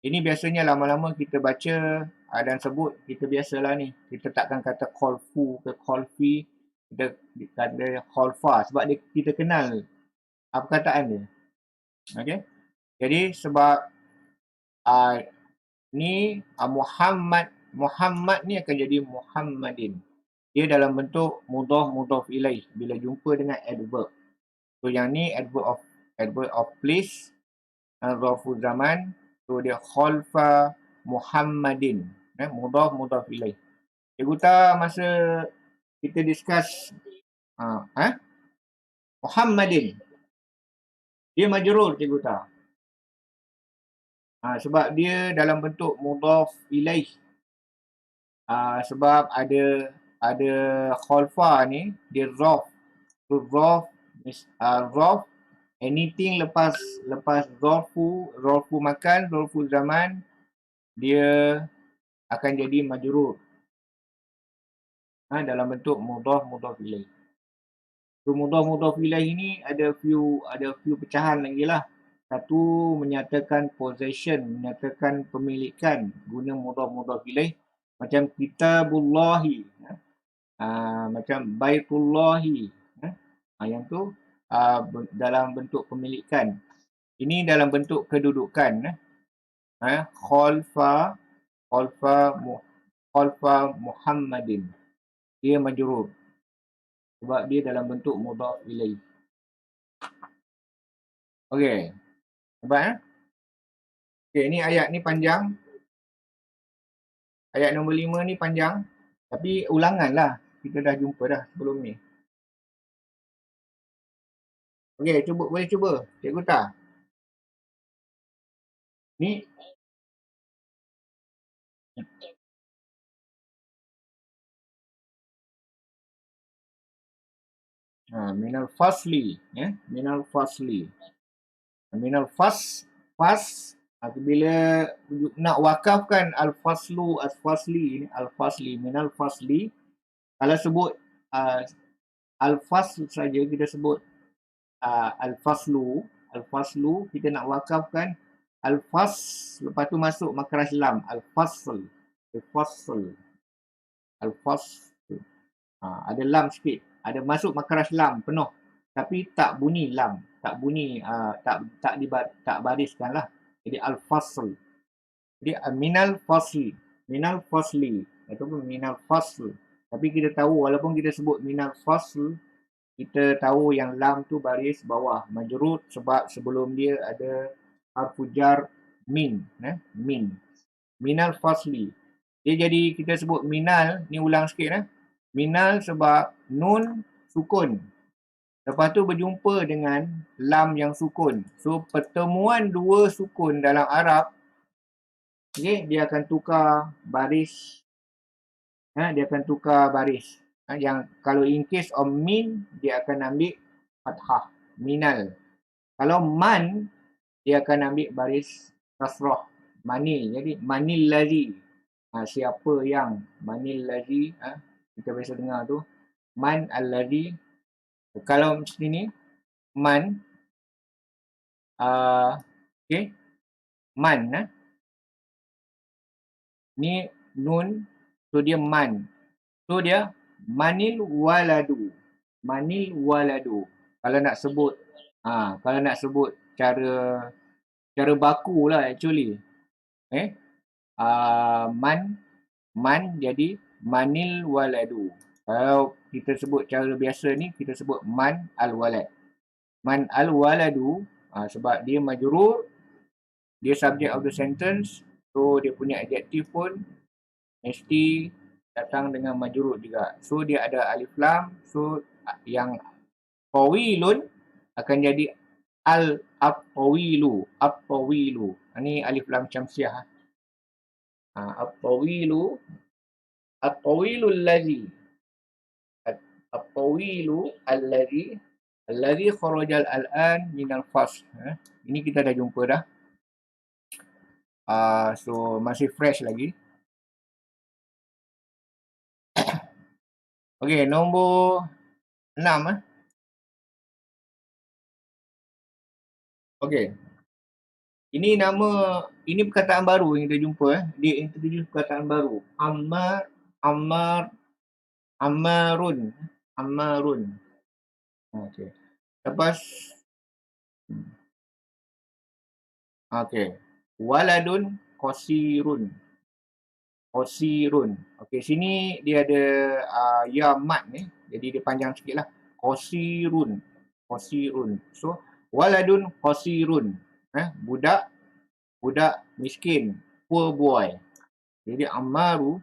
Ini biasanya lama-lama kita baca dan sebut, kita biasalah ni. Kita takkan kata khalfu ke khalfi. Kita kata khalfa sebab kita kenal perkataan dia. Okay. Jadi sebab ni Muhammad ni akan jadi Muhammadin. Dia dalam bentuk mudhaf ilaih bila jumpa dengan adverb. So yang ni adverb of place, zarfu zaman. So dia khalfa Muhammadin. Mudhaf ilaih. Cikgu Ta masa kita discuss Muhammadin. Dia majrur Cikgu Ta. Sebab dia dalam bentuk mudhaf ilaih. Sebab ada khalfa ni dia dhaf. So dhaf anything lepas zarfu makan, zarfu zaman, dia akan jadi majrur. Dalam bentuk mudhaf ilaih. So mudhaf ilaih ni ada few pecahan lagi lah. Satu menyatakan possession, menyatakan pemilikan guna mudhaf ilaih. Macam kitabullahi. Macam baitullahi. Yang tu dalam bentuk pemilikan. Ini dalam bentuk kedudukan. Khalfa khalfa Muhammadin. Dia majrur. Sebab dia dalam bentuk mudhaf ilaih. Okey. Nampak Okey, ni ayat ni panjang. Ayat nombor 5 ni panjang. Tapi ulangan lah. Kita dah jumpa dah sebelum ni. Okey, boleh cuba. Cikgu tak? Ni minal fasli. Minal fasli. Minal bila nak wakafkan al-fasli minal fasli, kalau sebut al-fasl saja kita sebut al-faslu kita nak wakafkan al-fas, lepas tu masuk makraj lam, al-fasl. Ada lam sikit, ada masuk makraj lam penuh, tapi tak bunyi lam, tak bunyi tak bariskan lah. Jadi al-fasl. Jadi minal fasli ataupun minal fasl. Tapi kita tahu walaupun kita sebut minal fasl, kita tahu yang lam tu baris bawah majrur sebab sebelum dia ada harfu jar min. Minal fasli. Dia jadi kita sebut minal, ni ulang sikit. Minal sebab nun sukun. Lepas tu berjumpa dengan lam yang sukun. So pertemuan dua sukun dalam Arab, dia akan tukar baris. Dia akan tukar baris. Yang kalau in case of min, dia akan ambil fathah, minal. Kalau man, dia akan ambil baris kasrah, manil. Jadi manil lazi. Siapa yang manil lazi, kita biasa dengar tu, man al-lazi. Kalau sini man, okay, man, ni nun, so dia man, so dia manil waladu. Kalau nak sebut cara baku lah actually, man jadi manil waladu. Kalau kita sebut cara biasa ni, kita sebut man al-walad. Man al-waladu, sebab dia majrur, dia subject of the sentence, so dia punya adjektif pun mesti datang dengan majrur juga. So dia ada alif lam, so yang tawilun akan jadi at-tawilu. Ini alif lam syamsiah. At-tawilu allazi. At-tawilu allazi kharajal al-an minal fasl. Ini kita dah jumpa dah. So masih fresh lagi. Okey, nombor 6. Okey. Ini perkataan baru yang kita jumpa. Dia introduce perkataan baru. Ammarun. Okey. Lepas waladun qasirun. Okey, sini dia ada ya mat ni. Jadi dia panjang sikitlah. Qasirun. So waladun qasirun. Budak miskin, poor boy. Jadi ammaru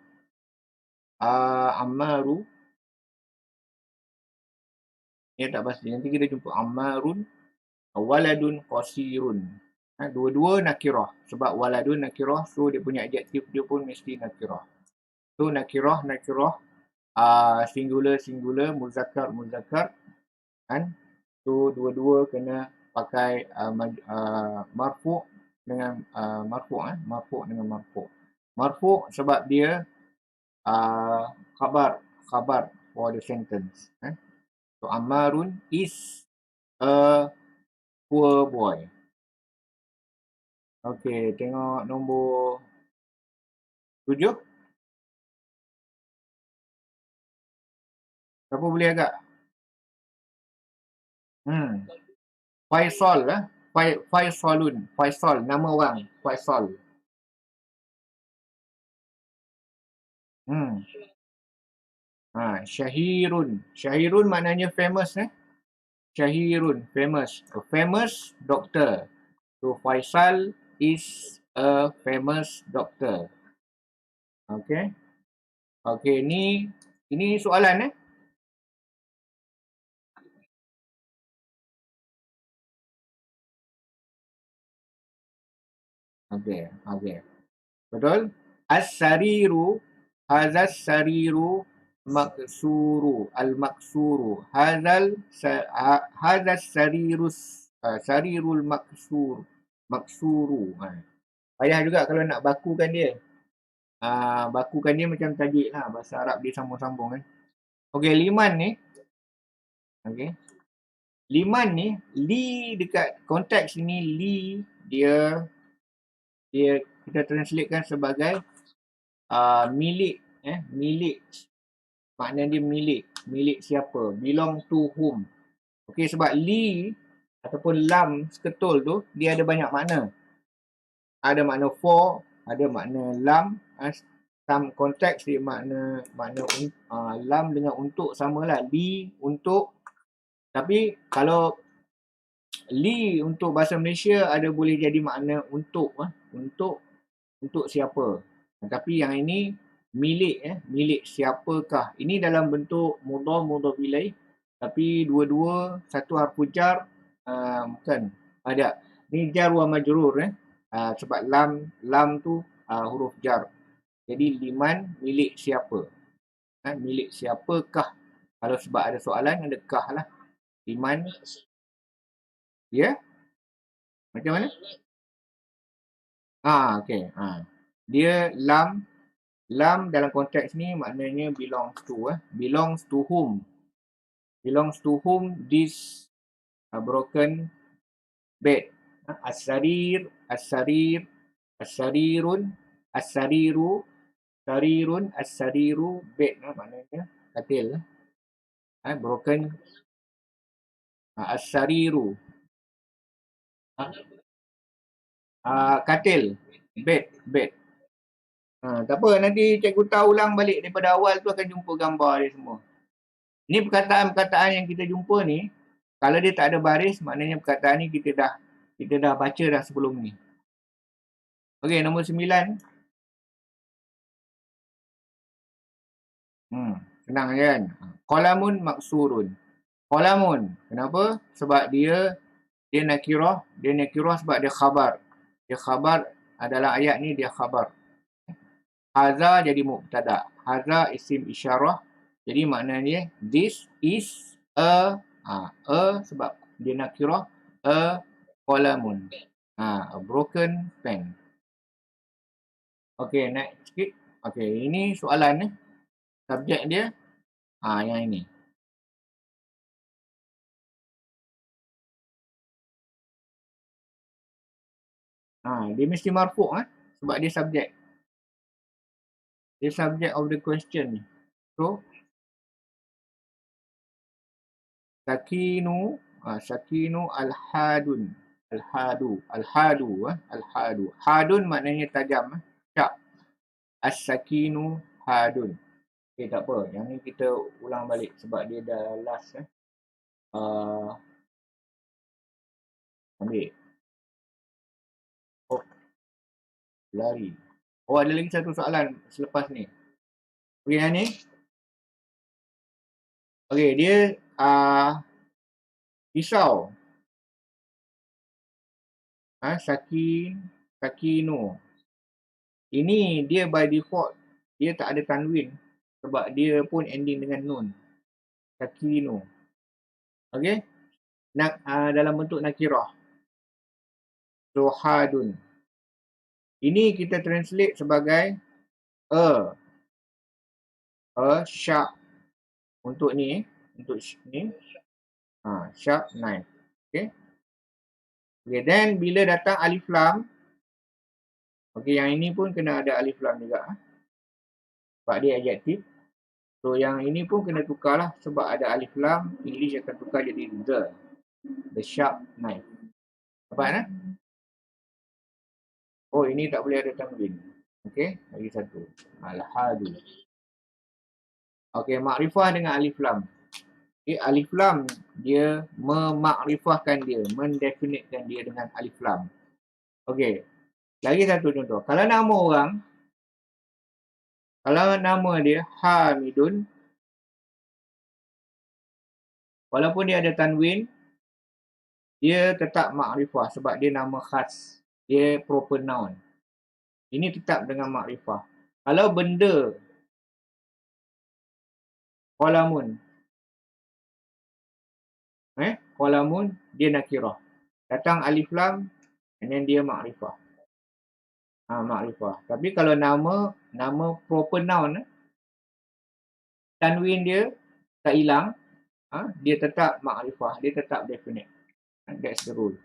dia tak pasti. Nanti kita jumpa ammarun, waladun qasirun. Dua-dua nakirah. Sebab waladun nakirah, so dia punya adjektif dia pun mesti nakirah. So nakirah, singular, muzakkar. Kan? So dua-dua kena pakai marfu' dengan marfu'. Marfu' sebab dia khabar for the sentence. So Ammarun is a poor boy. Okey, tengok nombor 7. Siapa boleh agak? Hmm. Faisal lah. Faisalun. Faisal. Nama orang. Faisal. Hmm. Syahirun. Syahirun maknanya famous Syahirun. Famous. A famous doctor. So Faisal is a famous doctor. Okay. Okay, ini soalan Okay, okay. Betul? As-sariru, hazas sariru maksuru, al-maksuru. Hazas sarirus, sarirul maksuru. Payah juga kalau nak bakukan dia. Bakukan dia macam tajuk lah. Bahasa Arab dia sambung-sambung kan. Okey, liman ni. Okey. Liman ni, li dekat konteks ni, li dia kita translatekan sebagai milik. Milik. Maknanya dia milik siapa, belong to whom. Okey, sebab li ataupun lam seketul tu dia ada banyak makna. Ada makna for, ada makna lam. Some konteks dia makna lam dengan untuk samalah, li untuk. Tapi kalau li untuk bahasa Malaysia ada boleh jadi makna untuk untuk siapa. Tapi yang ini milik siapakah. Ini dalam bentuk mudhaf mudhaf ilaih, tapi dua-dua satu harfu jar, bukan ada. Ni jar wa majrur sebab lam tu huruf jar. Jadi liman milik siapa. Milik siapakah. Kalau sebab ada soalan ada kah lah. Liman ya. Macam mana? Okey. Dia lam dalam konteks ni maknanya belongs to. Belongs to whom? Belongs to whom this broken bed? As-sarir, as-sarir, as-sarirun, as-sariru, sarirun, as-sariru, bed maknanya katil. Broken. As-sariru. Katil. Bed. Tak apa, nanti cikgu tahu ulang balik daripada awal tu akan jumpa gambar dia semua. Ni perkataan-perkataan yang kita jumpa ni, kalau dia tak ada baris, maknanya perkataan ni kita dah baca dah sebelum ni. Okey, nombor 9. Senang je kan? Qalamun maksurun. Qalamun. Kenapa? Sebab dia nakirah. Dia nakirah sebab dia khabar. Dia khabar adalah ayat ni dia khabar. Haza jadi mubtada. Haza isim isyarah. Jadi maknanya this is a sebab dia nakirah, a qalamun. A broken pen. Okey, next sikit. Okey, ini soalan subjek dia yang ini. Dia mesti marfu' sebab dia subjek. Dia subject of the question ni. So sakinu al-hadun. Al-hadu. Hadun maknanya tajam. Syak. As-sakinu hadun. Okay, tak apa. Yang ni kita ulang balik sebab dia dah last. Ambil. Lari. Ada lagi satu soalan selepas ni. Okay, yang ni. Okay, dia pisau. Sakinu. Ini dia by default dia tak ada tanwin sebab dia pun ending dengan nun. Sakinu. Okey? Dalam bentuk nakirah. Suhadun. Ini kita translate sebagai a sharp untuk ni, sharp knife. Okey? Okay, then bila datang alif lam, okey, yang ini pun kena ada alif lam juga. Sebab dia adjektif. So yang ini pun kena tukar lah sebab ada alif lam, English akan tukar jadi the sharp knife. Nampak kan? Oh, ini tak boleh ada tanwin. Okey, lagi satu. Al-hadu. Okey, makrifah dengan alif lam. Okay, alif lam dia memakrifahkan dia, mendefinitkan dia dengan alif lam. Okey. Lagi satu contoh. Kalau nama orang, kalau nama dia Hamidun, walaupun dia ada tanwin, dia tetap makrifah sebab dia nama khas. Dia proper noun. Ini tetap dengan makrifah. Kalau benda qalamun, qalamun dia nakirah. Datang alif lam and then dia makrifah. Makrifah. Tapi kalau nama proper noun, tanwin dia tak hilang, dia tetap makrifah, dia tetap definite. That's the rule.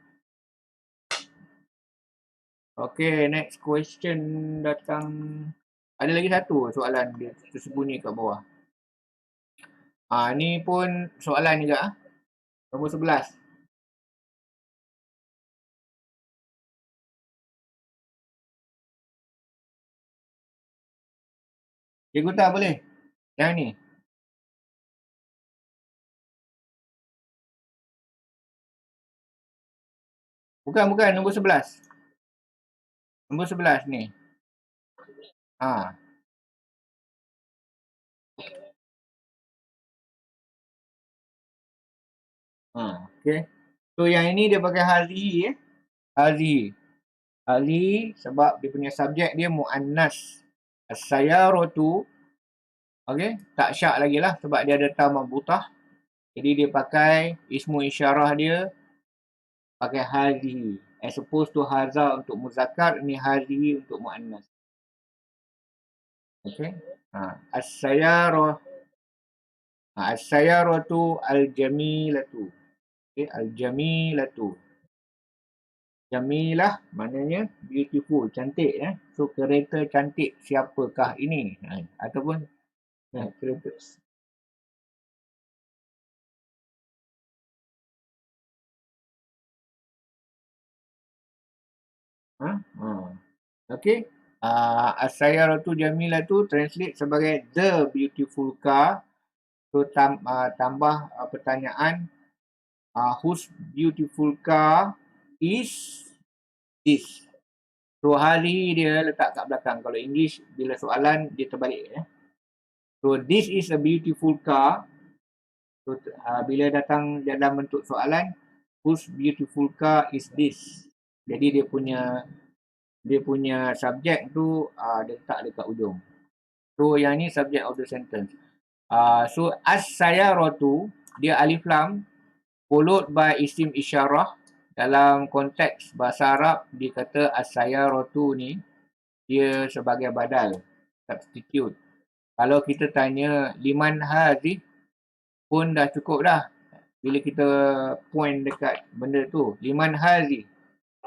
Okay, next question datang. Ada lagi satu soalan dia tersembunyi kat bawah. Ni pun soalan juga. Nombor 11. Cikgu tak boleh? Yang ni. Bukan, nombor 11. Nombor 11 ni. Okay. So yang ini dia pakai hazihi. Hazihi sebab dia punya subjek dia muannas. As-sayaratu. Okay. Tak syak lagi lah sebab dia ada ta marbutah. Jadi dia pakai ismu isyarah dia pakai hazihi. As opposed to haza untuk muzakkar, ni hazihi untuk muannas. Okay. As-sayaratu al-jamilatu. Okay. Al-jamilatu. Jamilah maknanya beautiful, cantik. So kereta cantik siapakah ini? Ataupun kereta. Okay. As-sayaratu jamilatu translate sebagai the beautiful car. So tambah pertanyaan, whose beautiful car is this? So hari dia letak kat belakang. Kalau English bila soalan dia terbalik. So this is a beautiful car. So bila datang dalam bentuk soalan, whose beautiful car is this? Jadi dia punya subjek tu dia letak dekat ujung. So yang ni subject of the sentence. So as-sayaratu dia alif lam followed by isim isyarah. Dalam konteks bahasa Arab dia kata as-sayaratu ni dia sebagai badal, substitute. Kalau kita tanya liman hazi pun dah cukup dah. Bila kita point dekat benda tu, liman hazi.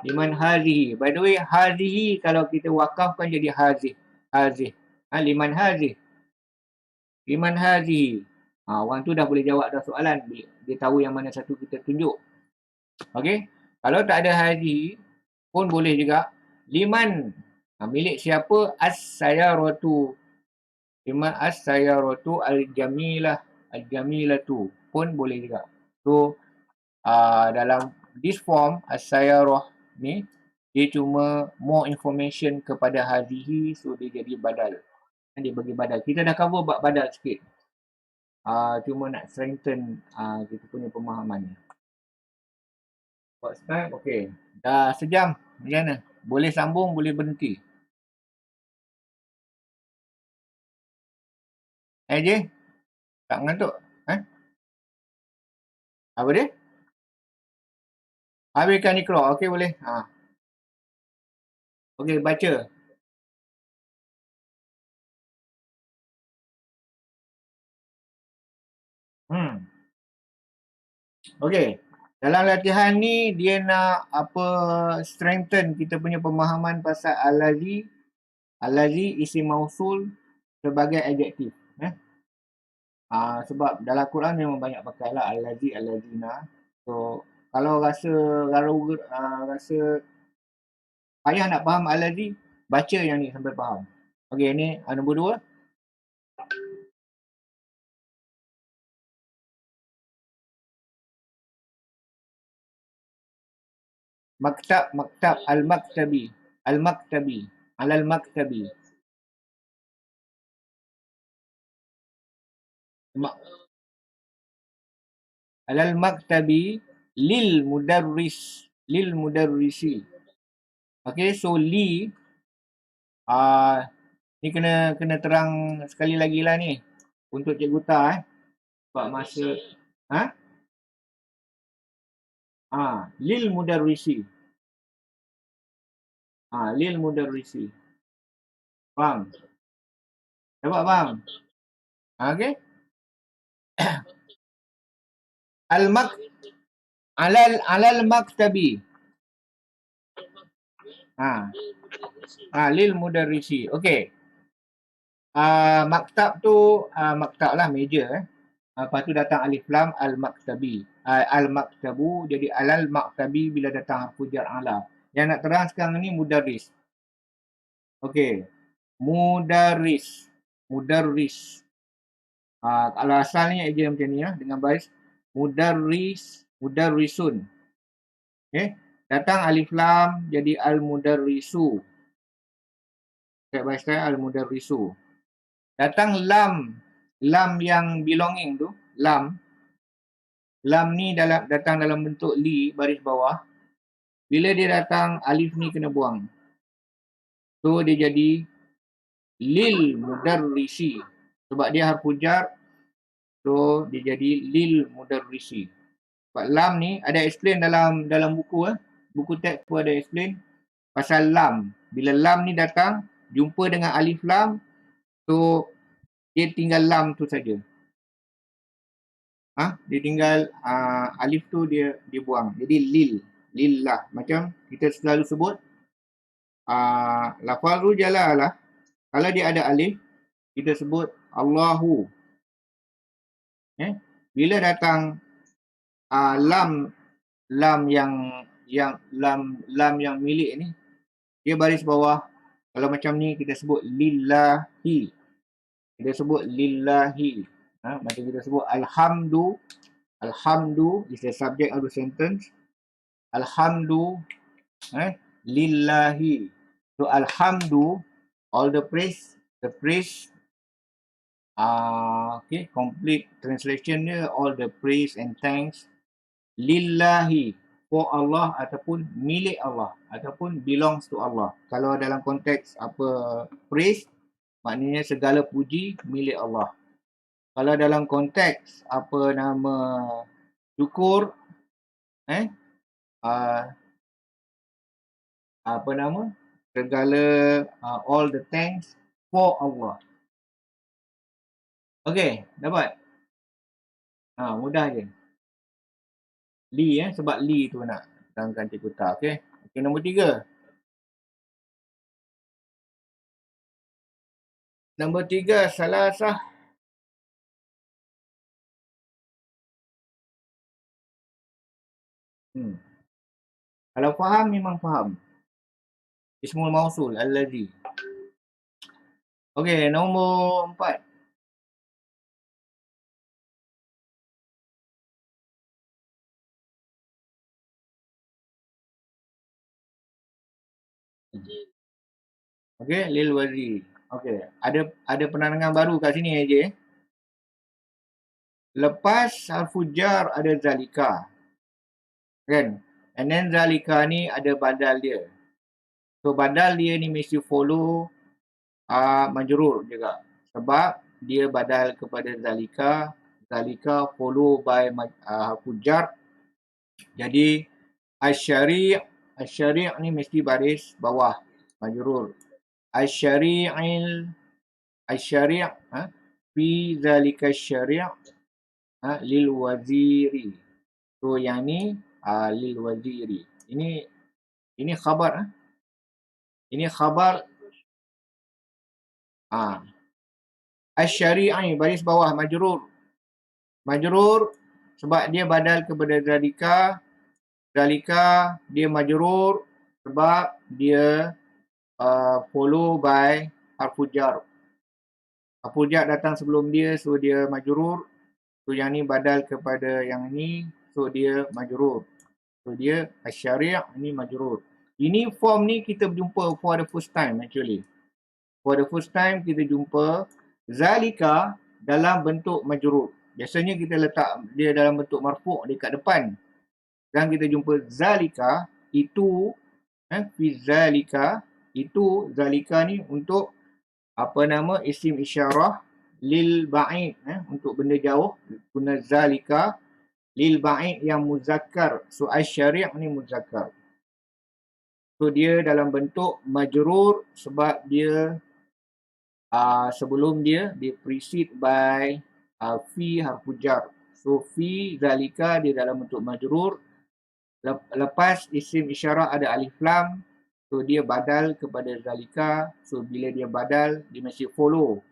Liman hazihi. By the way, hazihi kalau kita wakafkan jadi hazih. Hazih. Liman hazih. Liman hazihi. Orang tu dah boleh jawab dah soalan. Dia tahu yang mana satu kita tunjuk. Okey. Kalau tak ada hazihi pun boleh juga. Liman. Milik siapa? As-sayaratu. Liman as-sayaratu al-jamilah. Al-jamilatu. Pun boleh juga. So, dalam this form, as-sayarah ni, dia cuma more information kepada hazihi, so dia jadi badal. Dia bagi badal. Kita dah cover bab badal sikit. Cuma nak strengthen kita punya pemahamannya. Buat start, okey. Dah sejam. Macam mana? Boleh sambung, boleh berhenti. Je? Tak mengantuk? Apa dia? Habiskan ni keluar. Okey, boleh. Okey, baca. Okey. Dalam latihan ni dia nak strengthen kita punya pemahaman pasal al-ladzi isim mausul sebagai adjektif. Sebab dalam Quran memang banyak pakai lah allazi, allazina. So kalau rasa rasa payah nak faham allazi, baca yang ni sampai faham. Okey, ni nombor 2. Maktab al-maktabi. Al-maktabi. Alal maktabi. Alal maktabi lil mudarris. Lil mudarrisi. Okey, so li ni kena terang sekali lagi lah ni untuk Cikgu Ta sebab masa lil mudarrisi. Lil mudarrisi. Faham? Dapat faham? Okey. Al-mak alal maktabi. Lil mudarrisi. Okey. Maktab tu maktab lah meja lepas tu datang alif lam al-maktabi. Al-maktabu jadi alal maktabi bila datang harfu jar ala. Yang nak terang sekarang ni mudarris. Okey. Mudarris. Kalau asalnya eja macam ni dengan baris mudarrisun. Okey. Datang alif lam jadi al-mudarrisu. Step by step al-mudarrisu. Datang lam yang belonging tu, lam ni datang dalam bentuk li baris bawah. Bila dia datang alif ni kena buang. So dia jadi lil mudarrisi. Sebab dia harfu jar, so dia jadi lil mudarrisi. Sebab lam ni ada explain dalam buku buku teks pun ada explain pasal lam. Bila lam ni datang jumpa dengan alif lam, so dia tinggal lam tu saja. Dia tinggal alif tu dia buang. Jadi lillah. Macam kita selalu sebut lafazul jalalah. Kalau dia ada alif, kita sebut Allahu. Bila datang lam yang milik ni, dia baris bawah. Kalau macam ni kita sebut lillahi. Kita sebut lillahi. Macam kita sebut alhamdu is the subject of the sentence. Alhamdu lillahi. So alhamdu, all the praise, complete translation dia, all the praise and thanks lillahi, for Allah ataupun milik Allah ataupun belongs to Allah. Kalau dalam konteks praise, maknanya segala puji milik Allah. Kalau dalam konteks syukur, segala all the thanks for Allah. Okey, dapat? Mudah je. Li sebab li tu nak terangkan Cikgu Ta. Okey. Nombor 3. Nombor 3 salasah. Kalau faham memang faham. Ismul mausul allazi. Okey, nombor 4. Okey, lil wazi. Okey, ada penerangan baru kat sini aja. Lepas harfu jar ada zalika. Kan? And then zalika ni ada badal dia. So badal dia ni mesti follow majrur juga. Sebab dia badal kepada zalika. Zalika follow by harfu jar. Jadi asyari' ni mesti baris bawah majrur. Asyari' fi zalika asyari' lil waziri. So yang ni lil waziri. Ini khabar. Ini khabar asyari'i baris bawah majrur. Majrur sebab dia badal kepada zalika. Zalika dia majrur sebab dia follow by harfu jar. Harfu jar datang sebelum dia, so dia majrur. So yang ni badal kepada yang ni, so dia majrur. So dia asyari' ni majrur. Ini form ni kita berjumpa for the first time actually. For the first time kita jumpa zalika dalam bentuk majrur. Biasanya kita letak dia dalam bentuk marfu' dekat depan. Dan kita jumpa zalika itu fi zalika itu zalika ni untuk apa nama isim isyarah lil ba'id untuk benda jauh guna zalika lil ba'id yang muzakkar. So asyari' ni muzakkar. So dia dalam bentuk majrur sebab dia sebelum dia precede by fi harfu jar. So fi zalika dia dalam bentuk majrur. Lepas isim isyarah ada alif lam, so dia badal kepada zalika. So bila dia badal, dia mesti follow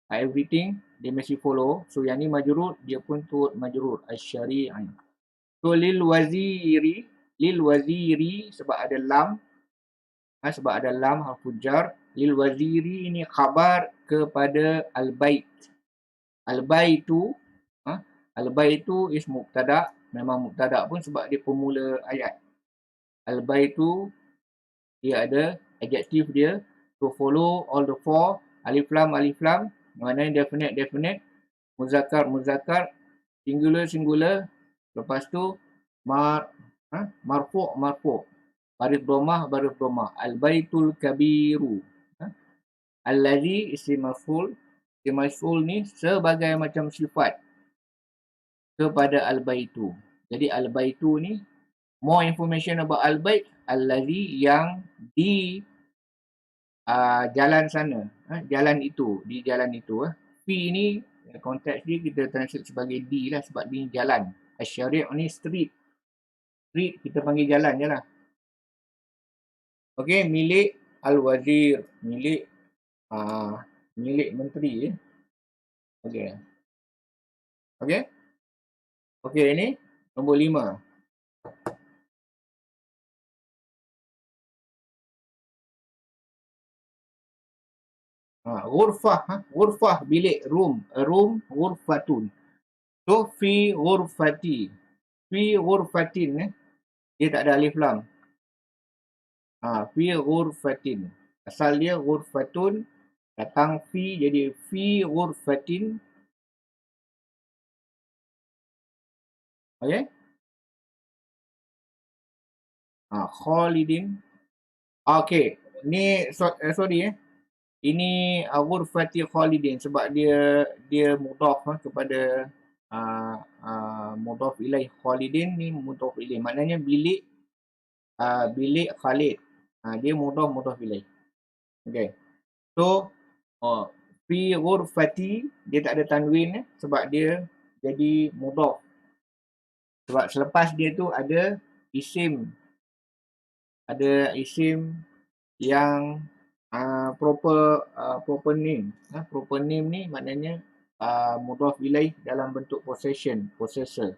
everything, dia mesti follow. So yang ni majrur, dia pun turut majrur asyari'i. So lil waziri sebab ada lam, sebab ada lam harfu jar. Lil waziri ini khabar kepada al-bait. Al-baitu, al-baitu is mubtada'. Memang mubtada' pun sebab dia pemula ayat. Al-baitu, dia ada adjektif dia. So follow all the four. Alif lam, maknanya definite, muzakkar, singular. Lepas tu marfu', baris dhammah. Al-baitul kabiru. Allazi isim maf'ul. Isim maf'ul ni sebagai macam sifat kepada al-baitu. Jadi al-baitu ni more information about al-bait, allazi yang di jalan sana, jalan itu, di jalan itu. Fi ni konteks dia kita translate sebagai di lah sebab dia jalan. Asyari' ni street kita panggil jalan je lah. Okey, milik al-wazir, milik menteri. Okey, ini nombor 5. Ghurfah bilik, room, ghurfatun. So fi ghurfatin dia tak ada alif lam. Fi ghurfatin. Asal dia ghurfatun, datang fi jadi fi ghurfatin. Okey? Khalidin. Okey, ni sorry ini ghurfati Khalidin sebab dia mudhaf kepada mudhaf ilaih. Khalidin ni mudhaf ilaih. Maknanya bilik Khalid. Dia mudhaf ilaih. Okey. So fi ghurfati dia tak ada tanwin sebab dia jadi mudhaf. Sebab selepas dia tu ada isim yang proper name. Proper name ni maknanya mudhaf ilaih dalam bentuk possessor.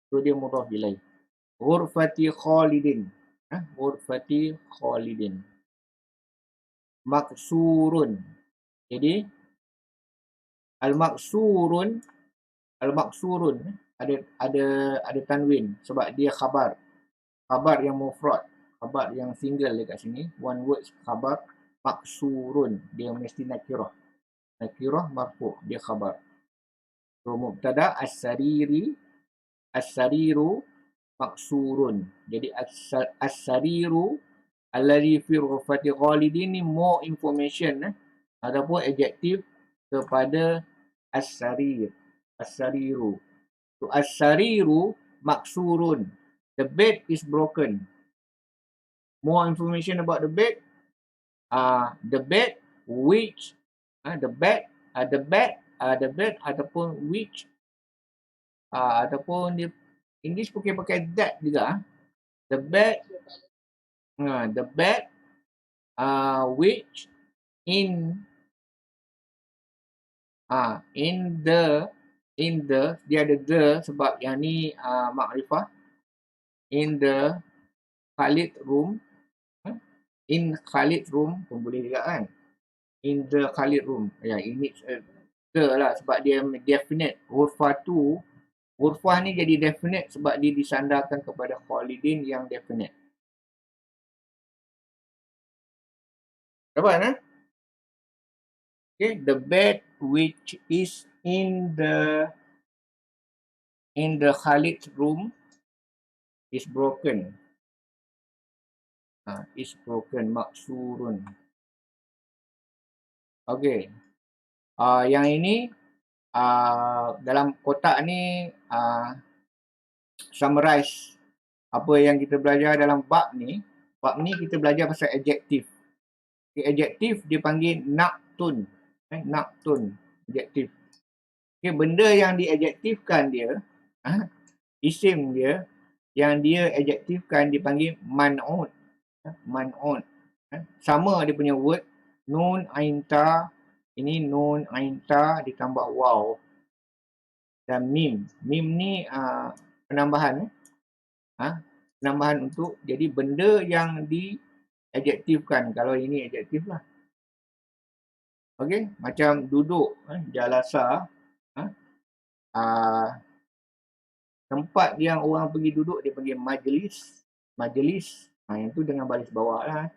So dia mudhaf ilaih. Ghurfati Khalidin. Ghurfati Khalidin. Maksurun. Jadi al-maksurun ada tanwin sebab dia khabar yang mufrad, khabar yang single dekat sini, one word khabar. Maksurun dia mesti nakirah marfu', dia khabar. So mubtada as-sariru maksurun. Jadi as-sariru allazi fi ghurfati Khalidin ni more information ataupun adjektif kepada as-sariru. So as-sariru maksurun, the bed is broken. More information about the bed. The bed which the bed ataupun which ataupun dia English pakai that juga. The bed which in the In the, dia ada the sebab yang ni makrifah. In the Khalid room. In Khalid room pun boleh juga kan. In the Khalid room. Ya, ini the lah sebab dia definite. Ghurfah ni jadi definite sebab dia disandarkan kepada Khalidin yang definite. Dapat kan? Okay, the bed which is in the Khalid room is broken. Is broken, maksurun. Okay. Yang ini dalam kotak ni summarize apa yang kita belajar dalam bab ni. Bab ni kita belajar pasal adjektif. Adjektif dipanggil naktun. Naktun, adjektif. Okay, benda yang diadjektifkan dia, isim dia, yang dia adjektifkan dipanggil man'un. Man'un. Sama dia punya word. Nun, ainta. Ini nun, ainta ditambah waw. Dan mim. Mim ni penambahan. Penambahan untuk jadi benda yang diadjektifkan. Kalau ini adjektif lah. Okey, macam duduk, jalasa, tempat yang orang pergi duduk dia panggil majlis. Majlis, yang tu dengan baris bawah lah.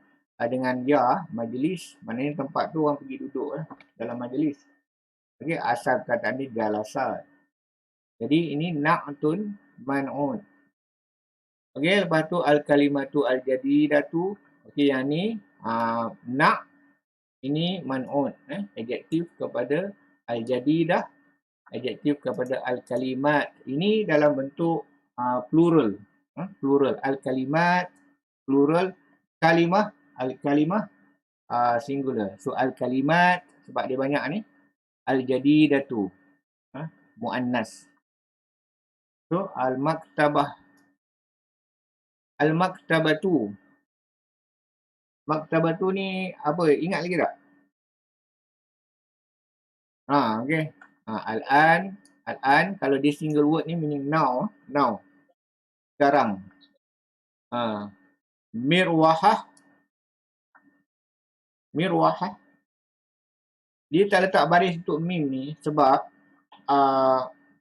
Dengan ya, majlis, maknanya tempat tu orang pergi duduk lah, dalam majlis. Okey, asal kata ni jalasa. Jadi ini na'tun man'un. Okey, lepas tu al-kalimatu al-jadidatu. Okey, yang ni na' ini man'un, adjektif kepada al-jadidah, adjektif kepada al-kalimat. Ini dalam bentuk plural. Plural. Al-kalimat, plural. Kalimah, al-kalimah, singular. So, al-kalimat, sebab dia banyak ni. Al-jadidatu, mu'annas. So, al-maktabah. Al-maktabatu. Maktabatu ni apa? Ingat lagi tak? Okey. Al-an kalau dia single word ni meaning now, now. Sekarang. Mirwahah. Mirwahah. Dia tak letak baris untuk mim ni sebab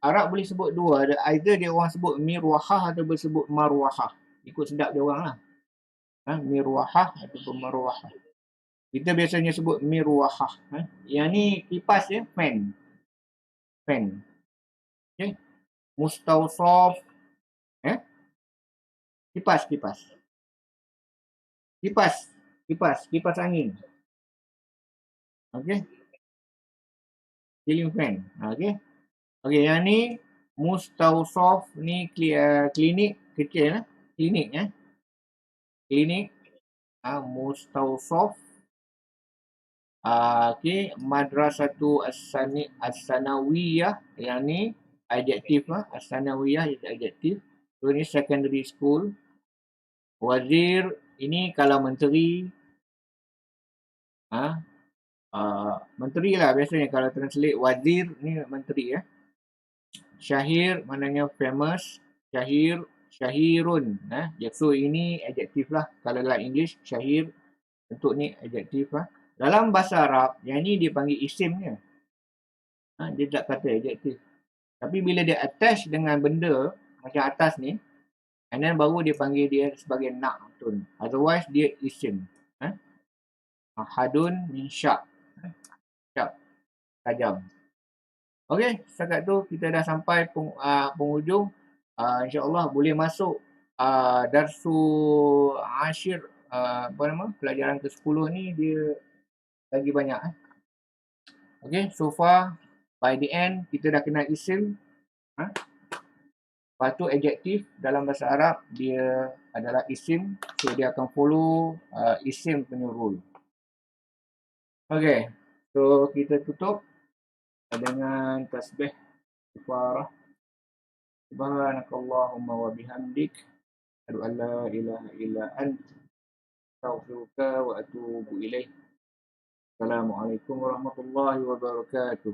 Arab boleh sebut dua. Either dia orang sebut mirwahah atau sebut marwahah. Ikut sedap dia orang lah. Mirwahah atau marwahah. Kita biasanya sebut mirwahah. Yang ni kipas ya, fan. Fan. Okay. Mustawsaf. Kipas. Kipas angin. Okey. Ceiling fan. Okey. Okey, yang ni mustawsaf ni klinik kecil lah. Klinik ya. Klinik mustawsaf. Okey, madrasatu as-sanawiyah. Yang ni adjektif lah. As-sanawiyah itu adjektif. So ni secondary school. Wazir ini kalau menteri. Menteri lah biasanya kalau translate wazir ni menteri ya. Syahir maknanya famous. Syahirun. So ini adjektif lah. Kalau dalam English syahir bentuk ni adjektif lah. Dalam bahasa Arab yang ni dia panggil isimnya. Dia tak kata adjektif. Tapi bila dia attach dengan benda macam atas ni, and then baru dia panggil dia sebagai na'tun. Otherwise dia isim. Hadun min syak. Syak. Tajam. Okey, setakat tu kita dah sampai penghujung. InsyaAllah boleh masuk darsu Ashir, pelajaran ke-10 ni dia lagi banyak. Okey, so far by the end kita dah kenal isim. Lepas tu adjektif dalam bahasa Arab dia adalah isim. So dia akan follow isim punya rule. Okey, so kita tutup dengan tasbih kafarah. Subhanakallahumma wa bihamdik, asyhadu an la ilaha illa anta, astaghfiruka wa atubu ilaik. Assalamualaikum warahmatullahi wabarakatuh.